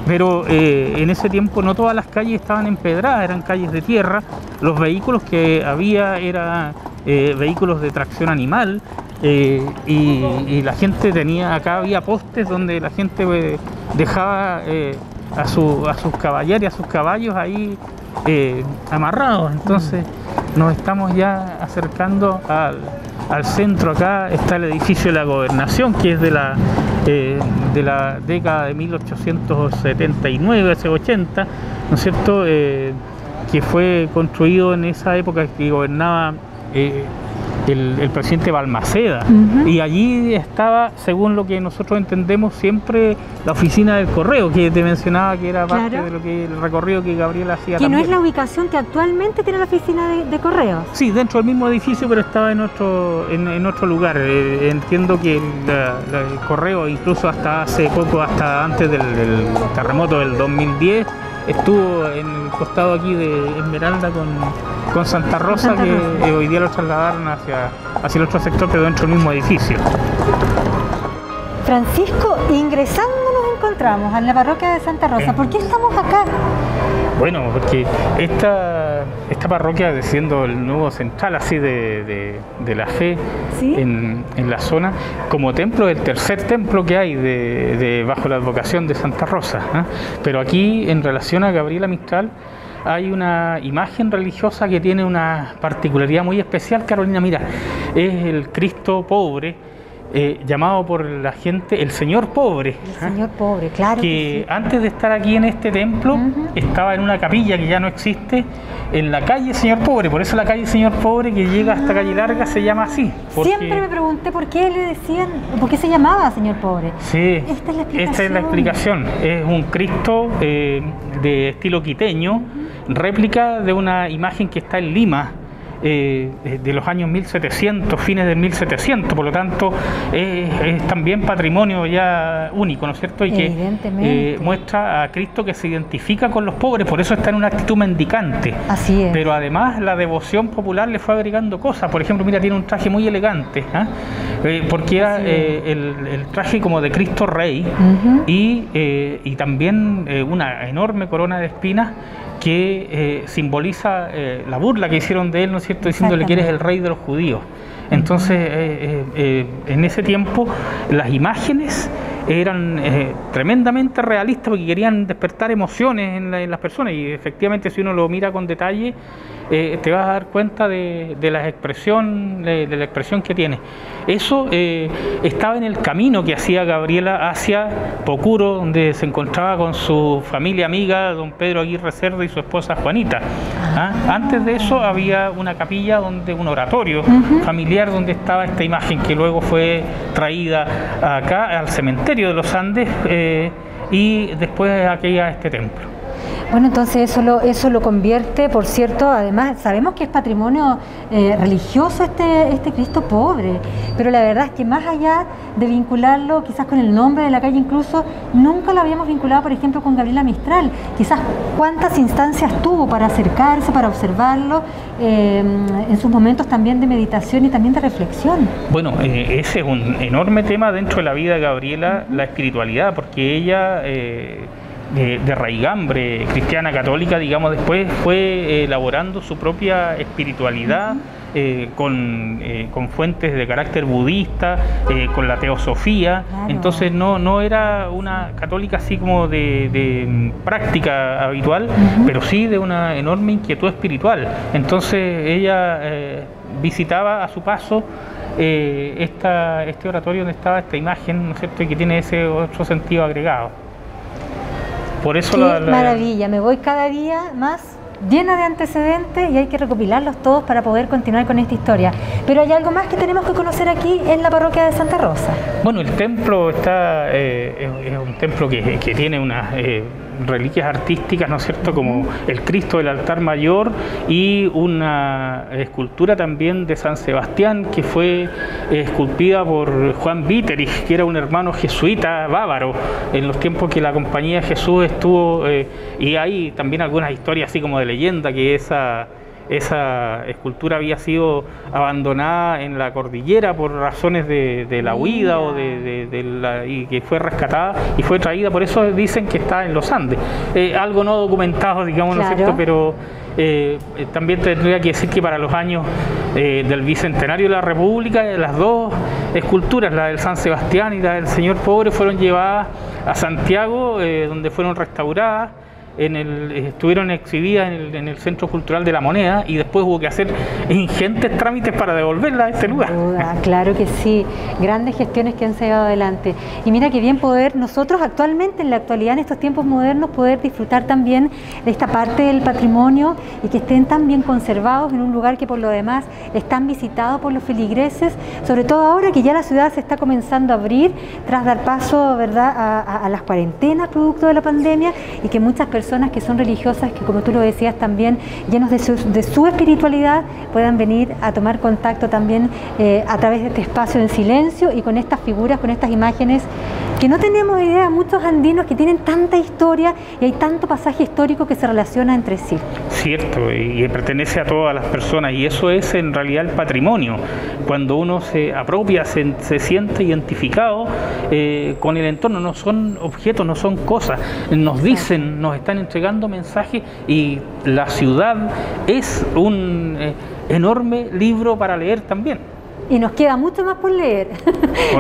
Pero en ese tiempo no todas las calles estaban empedradas, eran calles de tierra. Los vehículos que había eran vehículos de tracción animal, y la gente acá había postes donde la gente dejaba a sus caballeros y a sus caballos ahí amarrados. Entonces nos estamos ya acercando al centro. Acá está el edificio de la Gobernación, que es de la década de 1879, hace 80, ¿no es cierto? Que fue construido en esa época que gobernaba el presidente Balmaceda, y allí estaba, según lo que nosotros entendemos, siempre la oficina del correo, que te mencionaba que era parte de el recorrido que Gabriela hacía. Que también no es la ubicación que actualmente tiene la oficina de correos. Sí, dentro del mismo edificio, pero estaba en otro lugar. Entiendo que el correo, incluso hasta hace poco, hasta antes del terremoto del 2010, estuvo en el costado aquí de Esmeralda con Santa Rosa, que hoy día lo trasladaron hacia el otro sector, pero dentro del mismo edificio. Francisco, ingresando nos encontramos en la parroquia de Santa Rosa. ¿Por qué estamos acá? Bueno, porque esta parroquia, siendo el nuevo central así de la fe, ¿sí?, en la zona, como templo, el tercer templo que hay bajo la advocación de Santa Rosa, ¿eh? Pero aquí, en relación a Gabriela Mistral, hay una imagen religiosa que tiene una particularidad muy especial, Carolina. Mira, es el Cristo pobre, llamado por la gente el Señor Pobre. El Señor Pobre, claro. Que antes de estar aquí en este templo, estaba en una capilla que ya no existe, en la calle Señor Pobre. Por eso la calle Señor Pobre, que llega hasta Calle Larga, se llama así. Siempre me pregunté por qué le decían, por qué se llamaba Señor Pobre. Sí, esta es la explicación. Es un Cristo de estilo quiteño, réplica de una imagen que está en Lima, de los años 1700, fines del 1700, por lo tanto es también patrimonio ya único, ¿no es cierto? Y que muestra a Cristo que se identifica con los pobres, por eso está en una actitud mendicante. Así es. Pero además la devoción popular le fue agregando cosas. Por ejemplo, mira, tiene un traje muy elegante, porque era el traje como de Cristo Rey, y también una enorme corona de espinas que simboliza la burla que hicieron de él, ¿no es cierto?, diciéndole que eres el rey de los judíos. Entonces, en ese tiempo, las imágenes eran tremendamente realistas, porque querían despertar emociones en las personas, y efectivamente, si uno lo mira con detalle, te vas a dar cuenta de la expresión que tiene. Eso estaba en el camino que hacía Gabriela hacia Pocuro, donde se encontraba con su familia amiga, don Pedro Aguirre Cerda, y su esposa Juanita. Antes de eso había una capilla, un oratorio familiar donde estaba esta imagen que luego fue traída acá al cementerio de los Andes y después aquí a este templo. Bueno, entonces eso lo convierte, por cierto, además sabemos que es patrimonio religioso este Cristo pobre, pero la verdad es que más allá de vincularlo quizás con el nombre de la calle incluso, nunca lo habíamos vinculado, por ejemplo, con Gabriela Mistral. Quizás cuántas instancias tuvo para acercarse, para observarlo, en sus momentos también de meditación y también de reflexión. Bueno, ese es un enorme tema dentro de la vida de Gabriela, la espiritualidad, porque ella... de raigambre cristiana católica, digamos, después fue elaborando su propia espiritualidad con fuentes de carácter budista, con la teosofía. Claro. Entonces no era una católica así como de práctica habitual, pero sí de una enorme inquietud espiritual. Entonces ella visitaba a su paso este oratorio donde estaba esta imagen, ¿no es cierto?, que tiene ese otro sentido agregado. Por eso maravilla, me voy cada día más llena de antecedentes y hay que recopilarlos todos para poder continuar con esta historia. Pero hay algo más que tenemos que conocer aquí en la parroquia de Santa Rosa. Bueno, el templo es un templo que tiene unas reliquias artísticas, ¿no es cierto?, como el Cristo del altar mayor y una escultura también de San Sebastián que fue esculpida por Juan Witterich, que era un hermano jesuita bávaro en los tiempos que la Compañía de Jesús estuvo, y hay también algunas historias así como de leyenda que esa escultura había sido abandonada en la cordillera por razones de la huida y que fue rescatada y fue traída, por eso dicen que está en los Andes. Algo no documentado, digamos, claro. ¿No es cierto? Pero también tendría que decir que para los años del Bicentenario de la República, las dos esculturas, la del San Sebastián y la del Señor Pobre, fueron llevadas a Santiago, donde fueron restauradas. Estuvieron exhibidas en el Centro Cultural de la Moneda y después hubo que hacer ingentes trámites para devolverla a este lugar. Claro que sí, grandes gestiones que han llevado adelante. Y mira qué bien poder nosotros actualmente, en la actualidad, en estos tiempos modernos, poder disfrutar también de esta parte del patrimonio y que estén tan bien conservados en un lugar que por lo demás es tan visitado por los feligreses, sobre todo ahora que ya la ciudad se está comenzando a abrir tras dar paso, ¿verdad?, a las cuarentenas producto de la pandemia, y que muchas personas que son religiosas, que como tú lo decías también, llenos de su espiritualidad, puedan venir a tomar contacto también a través de este espacio en silencio y con estas figuras, con estas imágenes que no tenemos idea, muchos andinos que tienen tanta historia y hay tanto pasaje histórico que se relaciona entre sí. Cierto, y pertenece a todas las personas, y eso es en realidad el patrimonio. Cuando uno se apropia, se siente identificado con el entorno, no son objetos, no son cosas, nos dicen, nos están entregando mensajes, y la ciudad es un enorme libro para leer también. Y nos queda mucho más por leer.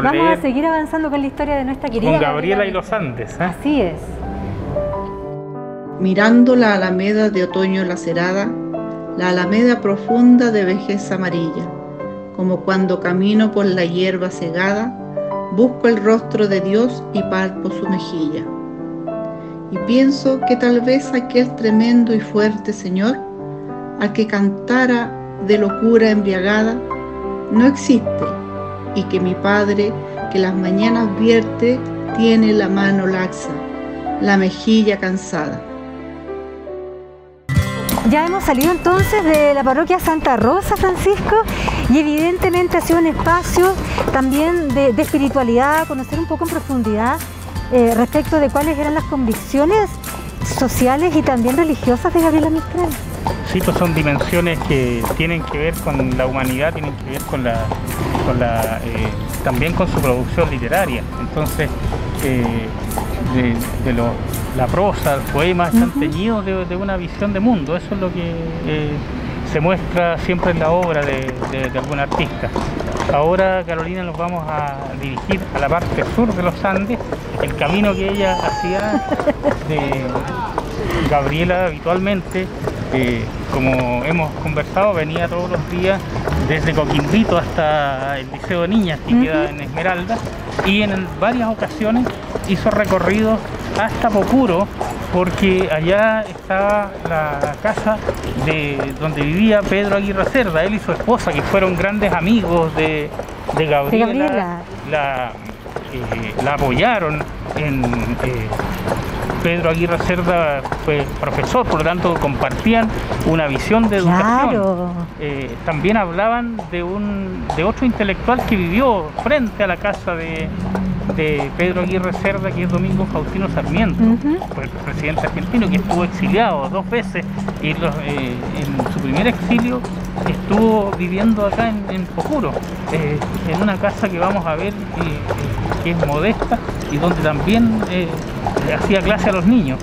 Vamos a seguir avanzando con la historia de nuestra querida con Gabriela y los Andes. Así es. Mirando la alameda de otoño lacerada, la alameda profunda de vejez amarilla, como cuando camino por la hierba segada, busco el rostro de Dios y palpo su mejilla. Y pienso que tal vez aquel tremendo y fuerte Señor, al que cantara de locura embriagada, no existe, y que mi Padre, que las mañanas vierte, tiene la mano laxa, la mejilla cansada. Ya hemos salido entonces de la parroquia Santa Rosa, Francisco, y evidentemente ha sido un espacio también de espiritualidad, conocer un poco en profundidad respecto de cuáles eran las convicciones sociales y también religiosas de Gabriela Mistral. Sí, pues son dimensiones que tienen que ver con la humanidad, tienen que ver también con su producción literaria. Entonces, la prosa, el poema están teñidos de una visión de mundo. Eso es lo que se muestra siempre en la obra de algún artista. Ahora, Carolina, nos vamos a dirigir a la parte sur de los Andes, el camino que ella hacía de Gabriela habitualmente. Como hemos conversado, venía todos los días desde Coquimbito hasta el Liceo de Niñas, que queda en Esmeralda, y en varias ocasiones hizo recorridos hasta Pocuro, porque allá estaba la casa de donde vivía Pedro Aguirre Cerda. Él y su esposa, que fueron grandes amigos de Gabriela, la apoyaron Pedro Aguirre Cerda fue profesor, por lo tanto compartían una visión de educación. Claro. También hablaban de otro intelectual que vivió frente a la casa de Pedro Aguirre Cerda, que es Domingo Faustino Sarmiento, fue el presidente argentino, que estuvo exiliado 2 veces y en su primer exilio estuvo viviendo acá en Pocuro, en una casa que vamos a ver que es modesta y donde también hacía clase a los niños.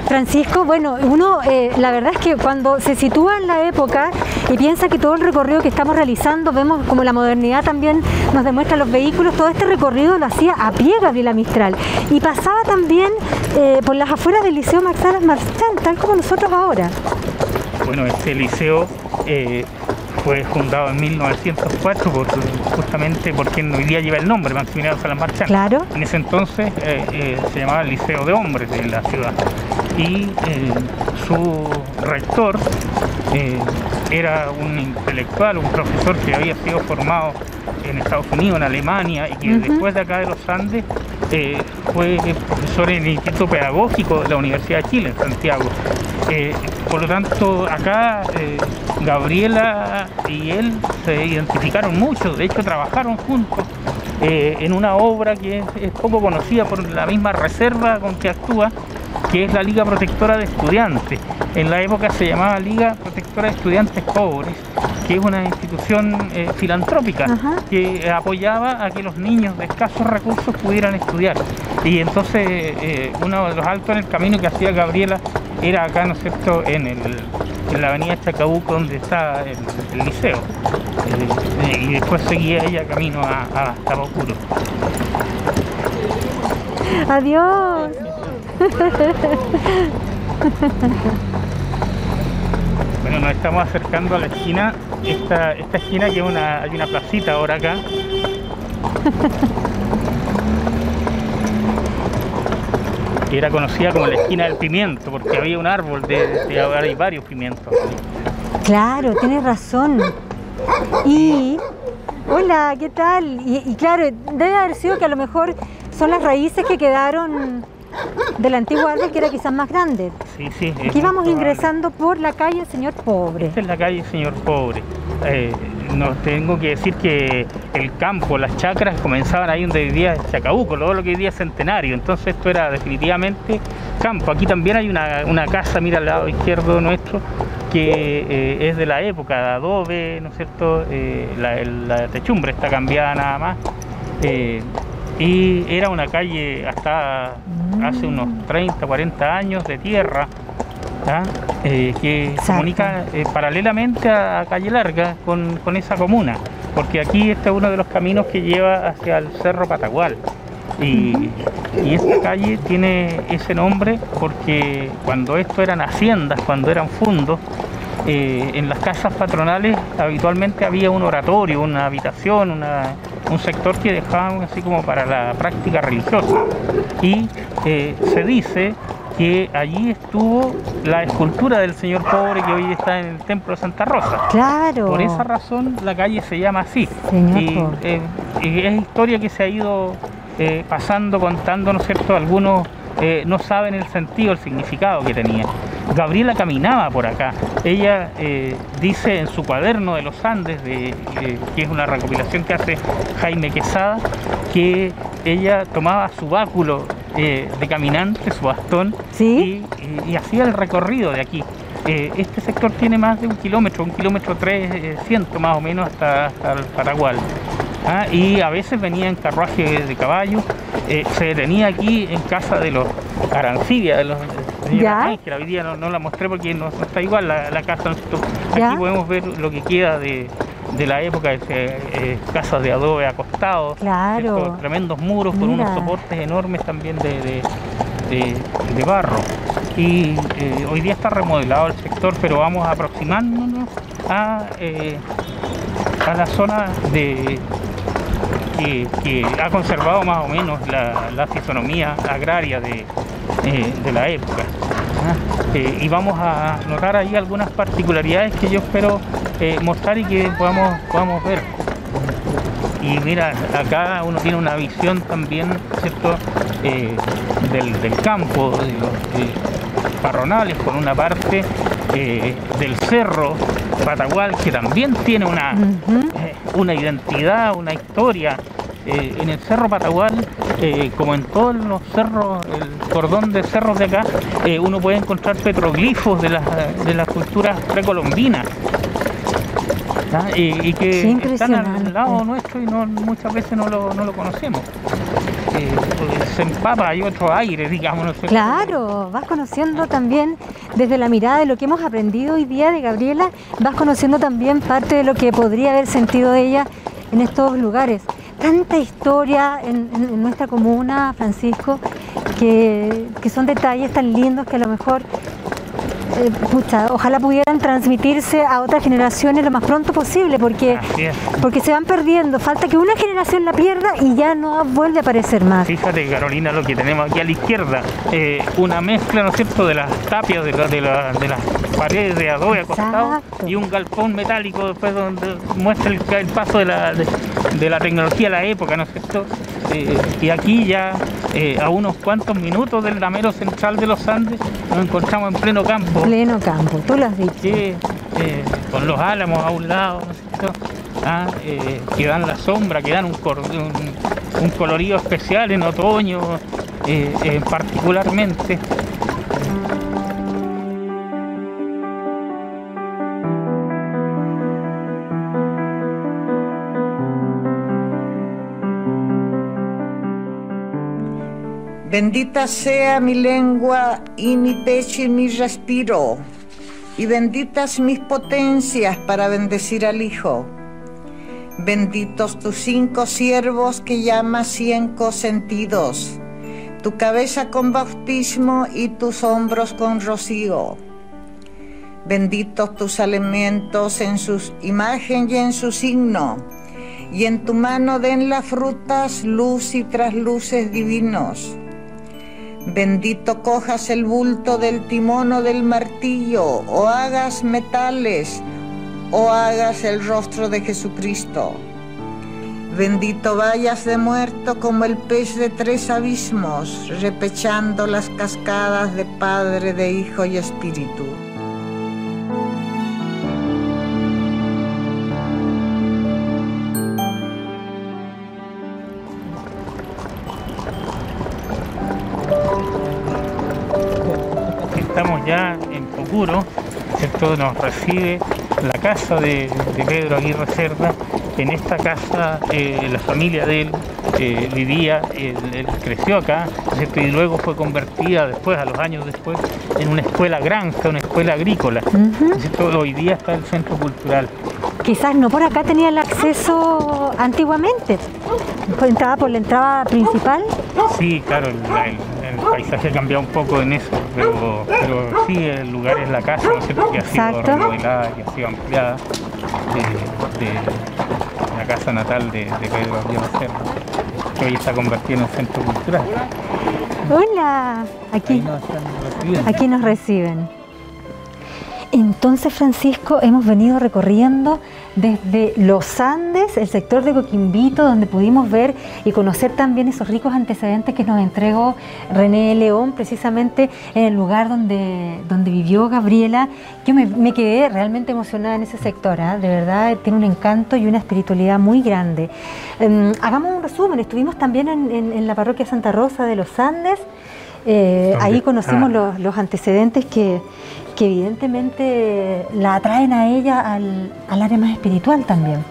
Francisco, bueno, uno la verdad es que cuando se sitúa en la época y piensa que todo el recorrido que estamos realizando, vemos como la modernidad también nos demuestra los vehículos, todo este recorrido lo hacía a pie Gabriela Mistral y pasaba también por las afueras del Liceo Max Alas Marchand, tal como nosotros ahora. Bueno, este liceo fue fundado en 1904 justamente porque hoy día lleva el nombre, Maximiliano Salas Marchand. Claro. En ese entonces se llamaba el Liceo de Hombres de la ciudad y su rector era un intelectual, un profesor que había sido formado en Estados Unidos, en Alemania, y que después de acá de los Andes fue profesor en el Instituto Pedagógico de la Universidad de Chile, en Santiago. Por lo tanto, acá Gabriela y él se identificaron mucho, de hecho trabajaron juntos en una obra que es poco conocida por la misma reserva con que actúa, que es la Liga Protectora de Estudiantes. En la época se llamaba Liga Protectora de Estudiantes Pobres, que es una institución filantrópica que apoyaba a que los niños de escasos recursos pudieran estudiar. Y entonces uno de los altos en el camino que hacía Gabriela era acá, ¿no es cierto?, en la avenida Chacabuco, donde está el liceo. Y después seguía ella camino hasta Pocuro. Adiós. Bueno, nos estamos acercando a la esquina, esta esquina que hay una placita ahora acá. Que era conocida como la esquina del pimiento, porque había un árbol ahora hay varios pimientos. Claro, tienes razón. Y hola, ¿qué tal? Y claro, debe haber sido que a lo mejor son las raíces que quedaron del antiguo árbol, que era quizás más grande. Sí, sí. Aquí vamos ingresando por la calle Señor Pobre. Esta es la calle Señor Pobre. No tengo que decir que el campo, las chacras comenzaban ahí donde vivía Chacabuco, luego lo que hoy día es Centenario, entonces esto era definitivamente campo. Aquí también hay una casa, mira al lado izquierdo nuestro, que es de la época, de adobe, ¿no es cierto? La techumbre está cambiada nada más. Y era una calle hasta hace unos 30, 40 años de tierra, que comunica paralelamente a Calle Larga con esa comuna, porque aquí este es uno de los caminos que lleva hacia el Cerro Patagual. Y esta calle tiene ese nombre porque cuando esto eran haciendas, cuando eran fundos, en las casas patronales habitualmente había un oratorio, una habitación, un sector que dejaban así como para la práctica religiosa. Y se dice que allí estuvo la escultura del Señor Pobre que hoy está en el Templo de Santa Rosa. Claro. Por esa razón la calle se llama así. Y es historia que se ha ido pasando, contando, ¿no es cierto? Algunos no saben el sentido, el significado que tenía. Gabriela caminaba por acá. Ella dice en su cuaderno de los Andes, que es una recopilación que hace Jaime Quesada, que ella tomaba su báculo de caminante, su bastón, ¿sí? y hacía el recorrido de aquí. Este sector tiene más de 1 kilómetro, 1,3 más o menos hasta el Paraguay. Y a veces venía en carruaje de caballo, se detenía aquí en casa de los Arancibia, de los que hoy día no la mostré porque no está igual la casa. Aquí podemos ver lo que queda de la época de casas de adobe acostados, claro. Tremendos muros con unos soportes enormes también de barro. Y hoy día está remodelado el sector, pero vamos aproximándonos a la zona que ha conservado más o menos la fisonomía agraria de la época. Y vamos a notar ahí algunas particularidades que yo espero mostrar y que podamos ver. Y mira, acá uno tiene una visión también, ¿cierto?, del campo, de los parronales, con una parte del cerro Patagual, que también tiene una identidad, una historia. En el cerro Patagual, como en todos los cerros, el cordón de cerros de acá, uno puede encontrar petroglifos de las culturas precolombinas. Y que están al lado nuestro y muchas veces no lo conocemos. Se empapa, hay otro aire, digamos. No sé. Claro, vas conociendo también desde la mirada de lo que hemos aprendido hoy día de Gabriela, vas conociendo también parte de lo que podría haber sentido ella en estos lugares. Tanta historia en nuestra comuna, Francisco, que son detalles tan lindos que a lo mejor ojalá pudieran transmitirse a otras generaciones lo más pronto posible, porque se van perdiendo. Falta que una generación la pierda y ya no vuelve a aparecer más. Fíjate, Carolina, lo que tenemos aquí a la izquierda, una mezcla, ¿no es cierto?, de las tapias de las paredes de adobe acostado y un galpón metálico después donde muestra el paso de la tecnología de la época, ¿no es cierto? Y aquí ya a unos cuantos minutos del damero central de los Andes nos encontramos en pleno campo. Pleno campo, tú lo has dicho. Con los álamos a un lado, ¿no es cierto? Que dan la sombra, que dan un colorido especial en otoño, particularmente. Bendita sea mi lengua y mi pecho y mi respiro, y benditas mis potencias para bendecir al Hijo. Benditos tus 5 siervos que llamas 5 sentidos, tu cabeza con bautismo y tus hombros con rocío. Benditos tus alimentos en su imagen y en su signo, y en tu mano den las frutas, luz y trasluces divinos. Bendito cojas el bulto del timón o del martillo, o hagas metales, o hagas el rostro de Jesucristo. Bendito vayas de muerto como el pez de 3 abismos, repechando las cascadas de Padre, de Hijo y Espíritu. Estamos ya en Pocuro, ¿cierto? Nos recibe la casa de Pedro Aguirre Cerda. En esta casa la familia de él vivía, él creció acá, ¿cierto? Y luego fue convertida después, a los años después, en una escuela granja, una escuela agrícola. ¿Cierto? Hoy día está el centro cultural. Quizás no por acá tenía el acceso antiguamente, entraba por la entrada principal. Sí, claro, el paisaje ha cambiado un poco en eso, pero sí, el lugar es la casa, ¿no es cierto?, que ha sido remodelada, que ha sido ampliada, de la casa natal de Pedro Aguirre Cerda, que hoy está convertida en un centro cultural. Hola, aquí nos reciben. Entonces, Francisco, hemos venido recorriendo desde los Andes, el sector de Coquimbito, donde pudimos ver y conocer también esos ricos antecedentes que nos entregó René León, precisamente en el lugar donde vivió Gabriela. Yo me quedé realmente emocionada en ese sector, de verdad tiene un encanto y una espiritualidad muy grande. Hagamos un resumen, estuvimos también en la parroquia Santa Rosa de los Andes, ahí conocimos los antecedentes que evidentemente la atraen a ella al área más espiritual también.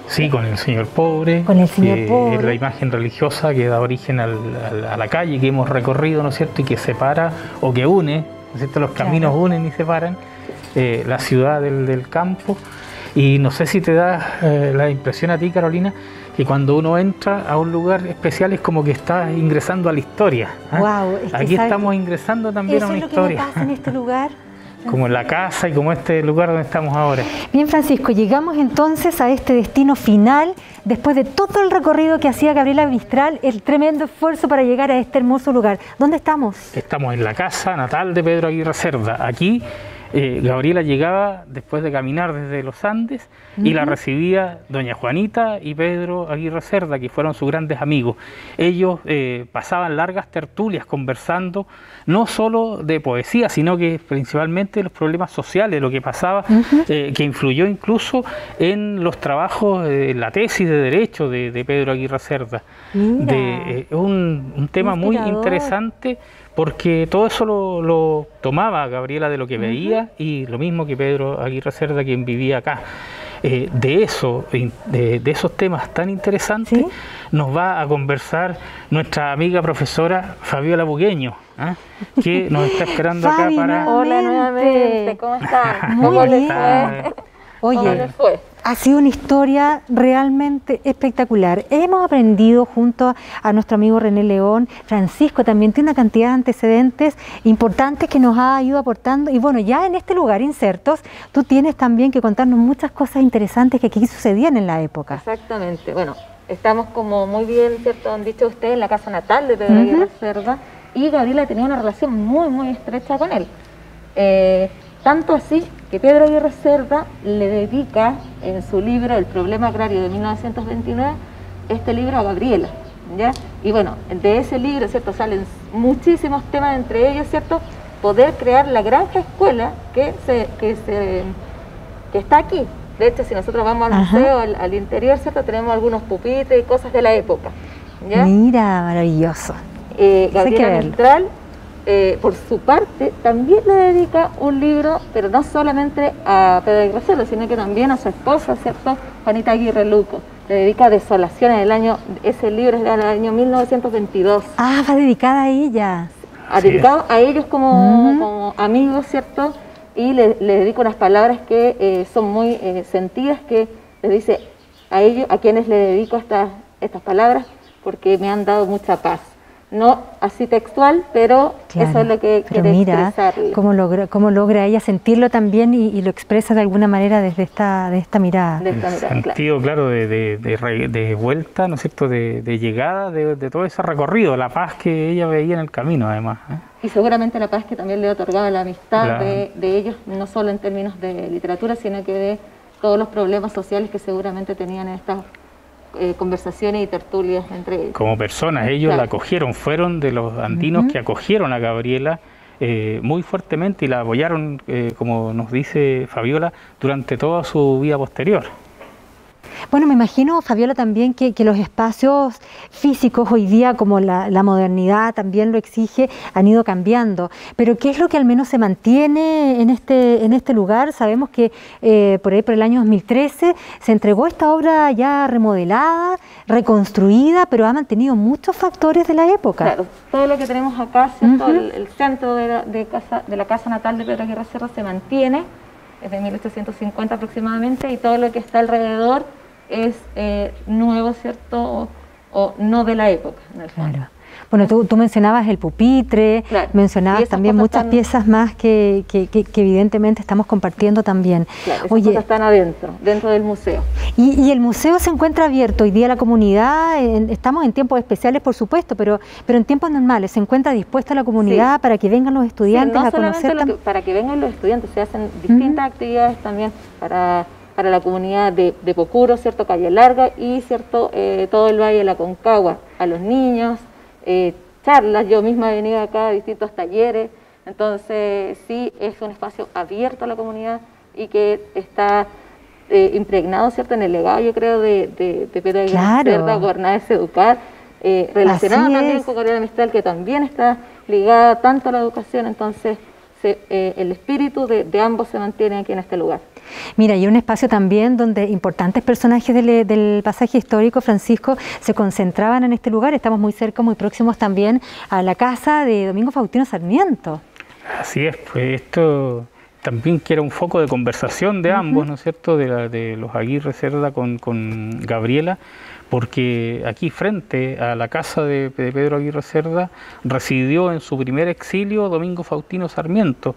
Sí, con el Señor Pobre, con el Señor Pobre. Es la imagen religiosa que da origen a la calle que hemos recorrido, ¿no es cierto?, y que separa o que une, ¿no es cierto?, los caminos unen y separan la ciudad del campo. Y no sé si te da la impresión a ti, Carolina, que cuando uno entra a un lugar especial es como que está ingresando a la historia. Wow, aquí estamos ingresando también a una historia. Eso es lo que me pasa en este lugar, como la casa y como este lugar donde estamos ahora. Bien, Francisco, llegamos entonces a este destino final, después de todo el recorrido que hacía Gabriela Mistral, el tremendo esfuerzo para llegar a este hermoso lugar. ¿Dónde estamos? Estamos en la casa natal de Pedro Aguirre Cerda. Aquí Gabriela llegaba después de caminar desde los Andes y la recibía doña Juanita y Pedro Aguirre Cerda, que fueron sus grandes amigos. Ellos pasaban largas tertulias conversando no solo de poesía, sino que principalmente de los problemas sociales, lo que pasaba, que influyó incluso en los trabajos, la tesis de Derecho de Pedro Aguirre Cerda. Un tema muy interesante, porque todo eso lo tomaba Gabriela de lo que veía, y lo mismo que Pedro Aguirre Cerda, quien vivía acá. De esos temas tan interesantes nos va a conversar nuestra amiga profesora Fabiola Bugueño, que nos está esperando acá para... Hola nuevamente, ¿cómo están? Muy bien. Oye, ha sido una historia realmente espectacular. Hemos aprendido junto a nuestro amigo René León, Francisco también tiene una cantidad de antecedentes importantes que nos ha ido aportando. Y bueno, ya en este lugar, Insertos, tú tienes también que contarnos muchas cosas interesantes que aquí sucedían en la época. Exactamente. Bueno, estamos como muy bien, ¿cierto? Han dicho ustedes, en la casa natal de Pedro Aguirre Cerda, y Gabriela tenía una relación muy, muy estrecha con él. Tanto así que Pedro Aguirre Cerda le dedica en su libro El problema agrario de 1929 este libro a Gabriela, ¿ya? Y bueno, de ese libro, ¿cierto?, salen muchísimos temas, entre ellos, ¿cierto?, poder crear la granja escuela que está aquí. De hecho, si nosotros vamos al museo, al interior, ¿cierto?, tenemos algunos pupitres y cosas de la época, ¿ya? Mira, maravilloso. Gabriela Mistral, por su parte, también le dedica un libro, pero no solamente a Pedro Aguirre Cerda, sino que también a su esposa, ¿cierto?, Juanita Aguirre Luco. Le dedica Desolaciones, ese libro es del año 1922. Ah, va dedicada a ella. Ha dedicado a ellos como amigos, ¿cierto? Y le dedica unas palabras que son muy sentidas, que les dice a ellos, a quienes le dedico estas palabras, porque me han dado mucha paz. No así textual, pero claro, eso es lo que quiere expresarle. Cómo logra ella sentirlo también y lo expresa de alguna manera desde esta mirada. De esta mirada, sentido, claro, de vuelta, ¿no es cierto?, de llegada, de todo ese recorrido, la paz que ella veía en el camino, además. Y seguramente la paz que también le otorgaba la amistad de ellos, no solo en términos de literatura, sino que de todos los problemas sociales que seguramente tenían en estas conversaciones y tertulias entre ellos. Como personas, ellos la acogieron, fueron de los andinos que acogieron a Gabriela muy fuertemente y la apoyaron, como nos dice Fabiola, durante toda su vida posterior. Bueno, me imagino, Fabiola, también que los espacios físicos hoy día, como la modernidad también lo exige, han ido cambiando. Pero ¿qué es lo que al menos se mantiene en este lugar? Sabemos que por el año 2013 se entregó esta obra ya remodelada, reconstruida, pero ha mantenido muchos factores de la época. Claro, todo lo que tenemos acá, ¿cierto? El centro de la casa natal de Pedro Aguirre Cerda se mantiene, es de 1850 aproximadamente, y todo lo que está alrededor es nuevo, ¿cierto? O no de la época, en el fondo. Claro. Bueno, tú mencionabas el pupitre, mencionabas también muchas piezas más que evidentemente estamos compartiendo también. Claro, esas cosas están adentro, dentro del museo. Y el museo se encuentra abierto hoy día a la comunidad, estamos en tiempos especiales, por supuesto, pero en tiempos normales, ¿se encuentra dispuesta la comunidad para que vengan los estudiantes a conocer? No solamente para que vengan los estudiantes, se hacen distintas actividades también para la comunidad de Pocuro, ¿cierto?, Calle Larga y, ¿cierto?, todo el Valle de la Concagua, a los niños, charlas, yo misma he venido acá a distintos talleres, entonces sí, es un espacio abierto a la comunidad y que está impregnado, ¿cierto?, en el legado, yo creo, de Pedro Aguirre Cerda, Gobernar es Educar, relacionado también con Gabriela Mistral, que también está ligada tanto a la educación, entonces el espíritu de ambos se mantiene aquí en este lugar. Mira, y un espacio también donde importantes personajes del pasaje histórico, Francisco, se concentraban en este lugar. Estamos muy cerca, muy próximos también a la casa de Domingo Faustino Sarmiento. Así es, pues esto también que era un foco de conversación de ambos, ¿no es cierto?, de los Aguirre Cerda con Gabriela, porque aquí frente a la casa de Pedro Aguirre Cerda residió en su primer exilio Domingo Faustino Sarmiento.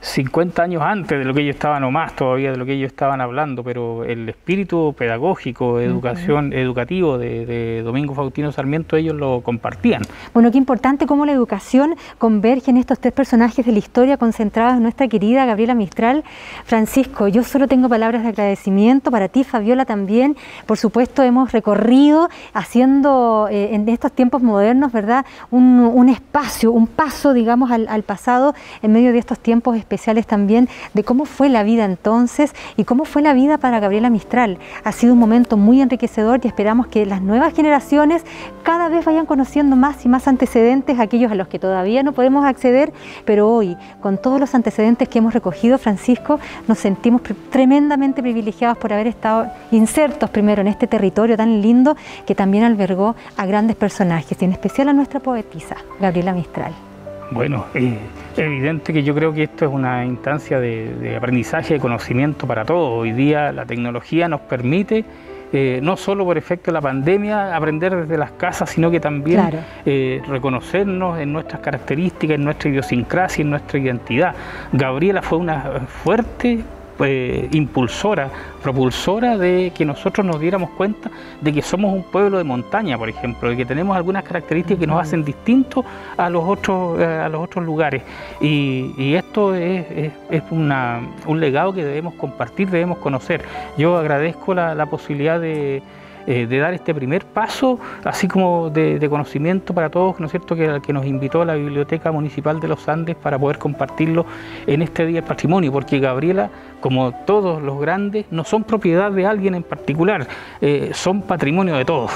50 años antes de lo que ellos estaban, o más todavía de lo que ellos estaban hablando, pero el espíritu pedagógico, educativo de Domingo Faustino Sarmiento, ellos lo compartían. Bueno, qué importante cómo la educación converge en estos tres personajes de la historia concentrados en nuestra querida Gabriela Mistral. Francisco, yo solo tengo palabras de agradecimiento para ti, Fabiola también. Por supuesto, hemos recorrido haciendo en estos tiempos modernos, ¿verdad?, un espacio, un paso, digamos, al pasado en medio de estos tiempos especiales también, de cómo fue la vida entonces y cómo fue la vida para Gabriela Mistral. Ha sido un momento muy enriquecedor y esperamos que las nuevas generaciones cada vez vayan conociendo más y más antecedentes, aquellos a los que todavía no podemos acceder, pero hoy, con todos los antecedentes que hemos recogido, Francisco, nos sentimos tremendamente privilegiados por haber estado insertos primero en este territorio tan lindo que también albergó a grandes personajes y en especial a nuestra poetisa, Gabriela Mistral. Bueno, es evidente que yo creo que esto es una instancia de aprendizaje, de conocimiento para todos. Hoy día la tecnología nos permite, no solo por efecto de la pandemia, aprender desde las casas, sino que también reconocernos en nuestras características, en nuestra idiosincrasia, en nuestra identidad. Gabriela fue una fuerte impulsora, propulsora de que nosotros nos diéramos cuenta de que somos un pueblo de montaña, por ejemplo, de que tenemos algunas características que nos hacen distintos a los otros lugares, y esto es un legado que debemos compartir, debemos conocer. Yo agradezco la posibilidad de dar este primer paso, así como de conocimiento para todos, ¿no es cierto?, que nos invitó a la Biblioteca Municipal de los Andes para poder compartirlo en este Día del Patrimonio, porque Gabriela, como todos los grandes, no son propiedad de alguien en particular, son patrimonio de todos.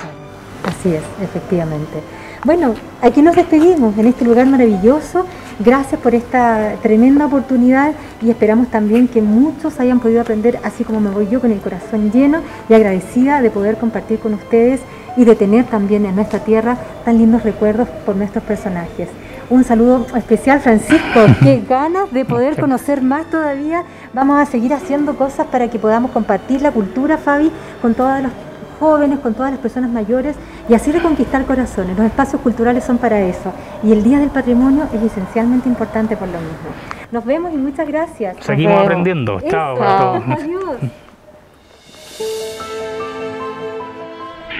Así es, efectivamente. Bueno, aquí nos despedimos en este lugar maravilloso. Gracias por esta tremenda oportunidad y esperamos también que muchos hayan podido aprender, así como me voy yo, con el corazón lleno y agradecida de poder compartir con ustedes y de tener también en nuestra tierra tan lindos recuerdos por nuestros personajes. Un saludo especial, Francisco. Qué ganas de poder conocer más todavía. Vamos a seguir haciendo cosas para que podamos compartir la cultura, Fabi, con todos los jóvenes, con todas las personas mayores y así reconquistar corazones. Los espacios culturales son para eso y el Día del Patrimonio es esencialmente importante por lo mismo. Nos vemos y muchas gracias. Seguimos aprendiendo. Chao. Adiós.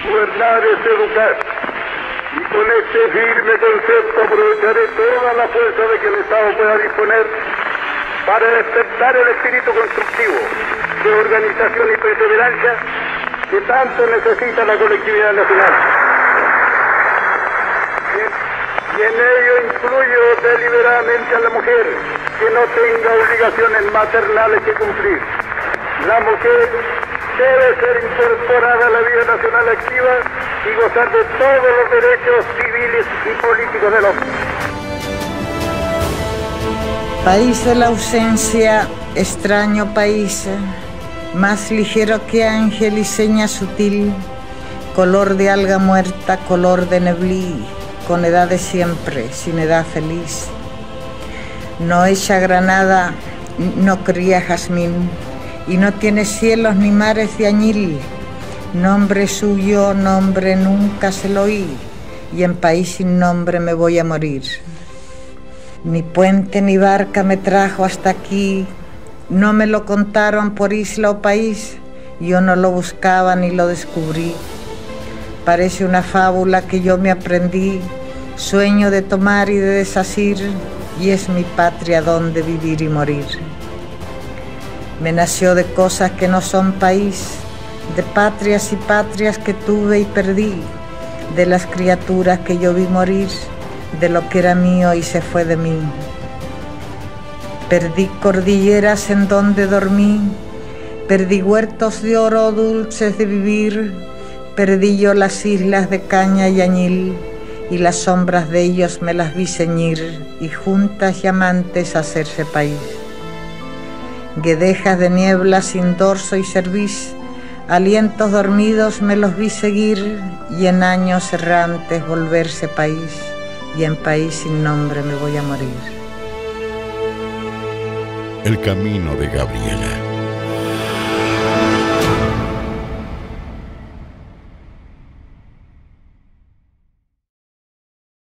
Gobernar es educar, y con este firme concepto aprovecharé toda la fuerza de que el Estado pueda disponer para despertar el espíritu constructivo de organización y perseverancia que tanto necesita la colectividad nacional. Y en ello incluyo deliberadamente a la mujer, que no tenga obligaciones maternales que cumplir. La mujer debe ser incorporada a la vida nacional activa y gozar de todos los derechos civiles y políticos del hombre. País de la ausencia, extraño país, más ligero que ángel y seña sutil, color de alga muerta, color de neblí, con edad de siempre, sin edad feliz. No echa granada, no cría jazmín, y no tiene cielos ni mares de añil. Nombre suyo, nombre nunca se lo oí, y en país sin nombre me voy a morir. Ni puente ni barca me trajo hasta aquí, no me lo contaron por isla o país, yo no lo buscaba ni lo descubrí. Parece una fábula que yo me aprendí, sueño de tomar y de desasir, y es mi patria donde vivir y morir. Me nació de cosas que no son país, de patrias y patrias que tuve y perdí, de las criaturas que yo vi morir, de lo que era mío y se fue de mí. Perdí cordilleras en donde dormí, perdí huertos de oro dulces de vivir, perdí yo las islas de caña y añil, y las sombras de ellos me las vi ceñir, y juntas y amantes hacerse país. Guedejas de niebla sin dorso y cerviz, alientos dormidos me los vi seguir, y en años errantes volverse país, y en país sin nombre me voy a morir. El camino de Gabriela.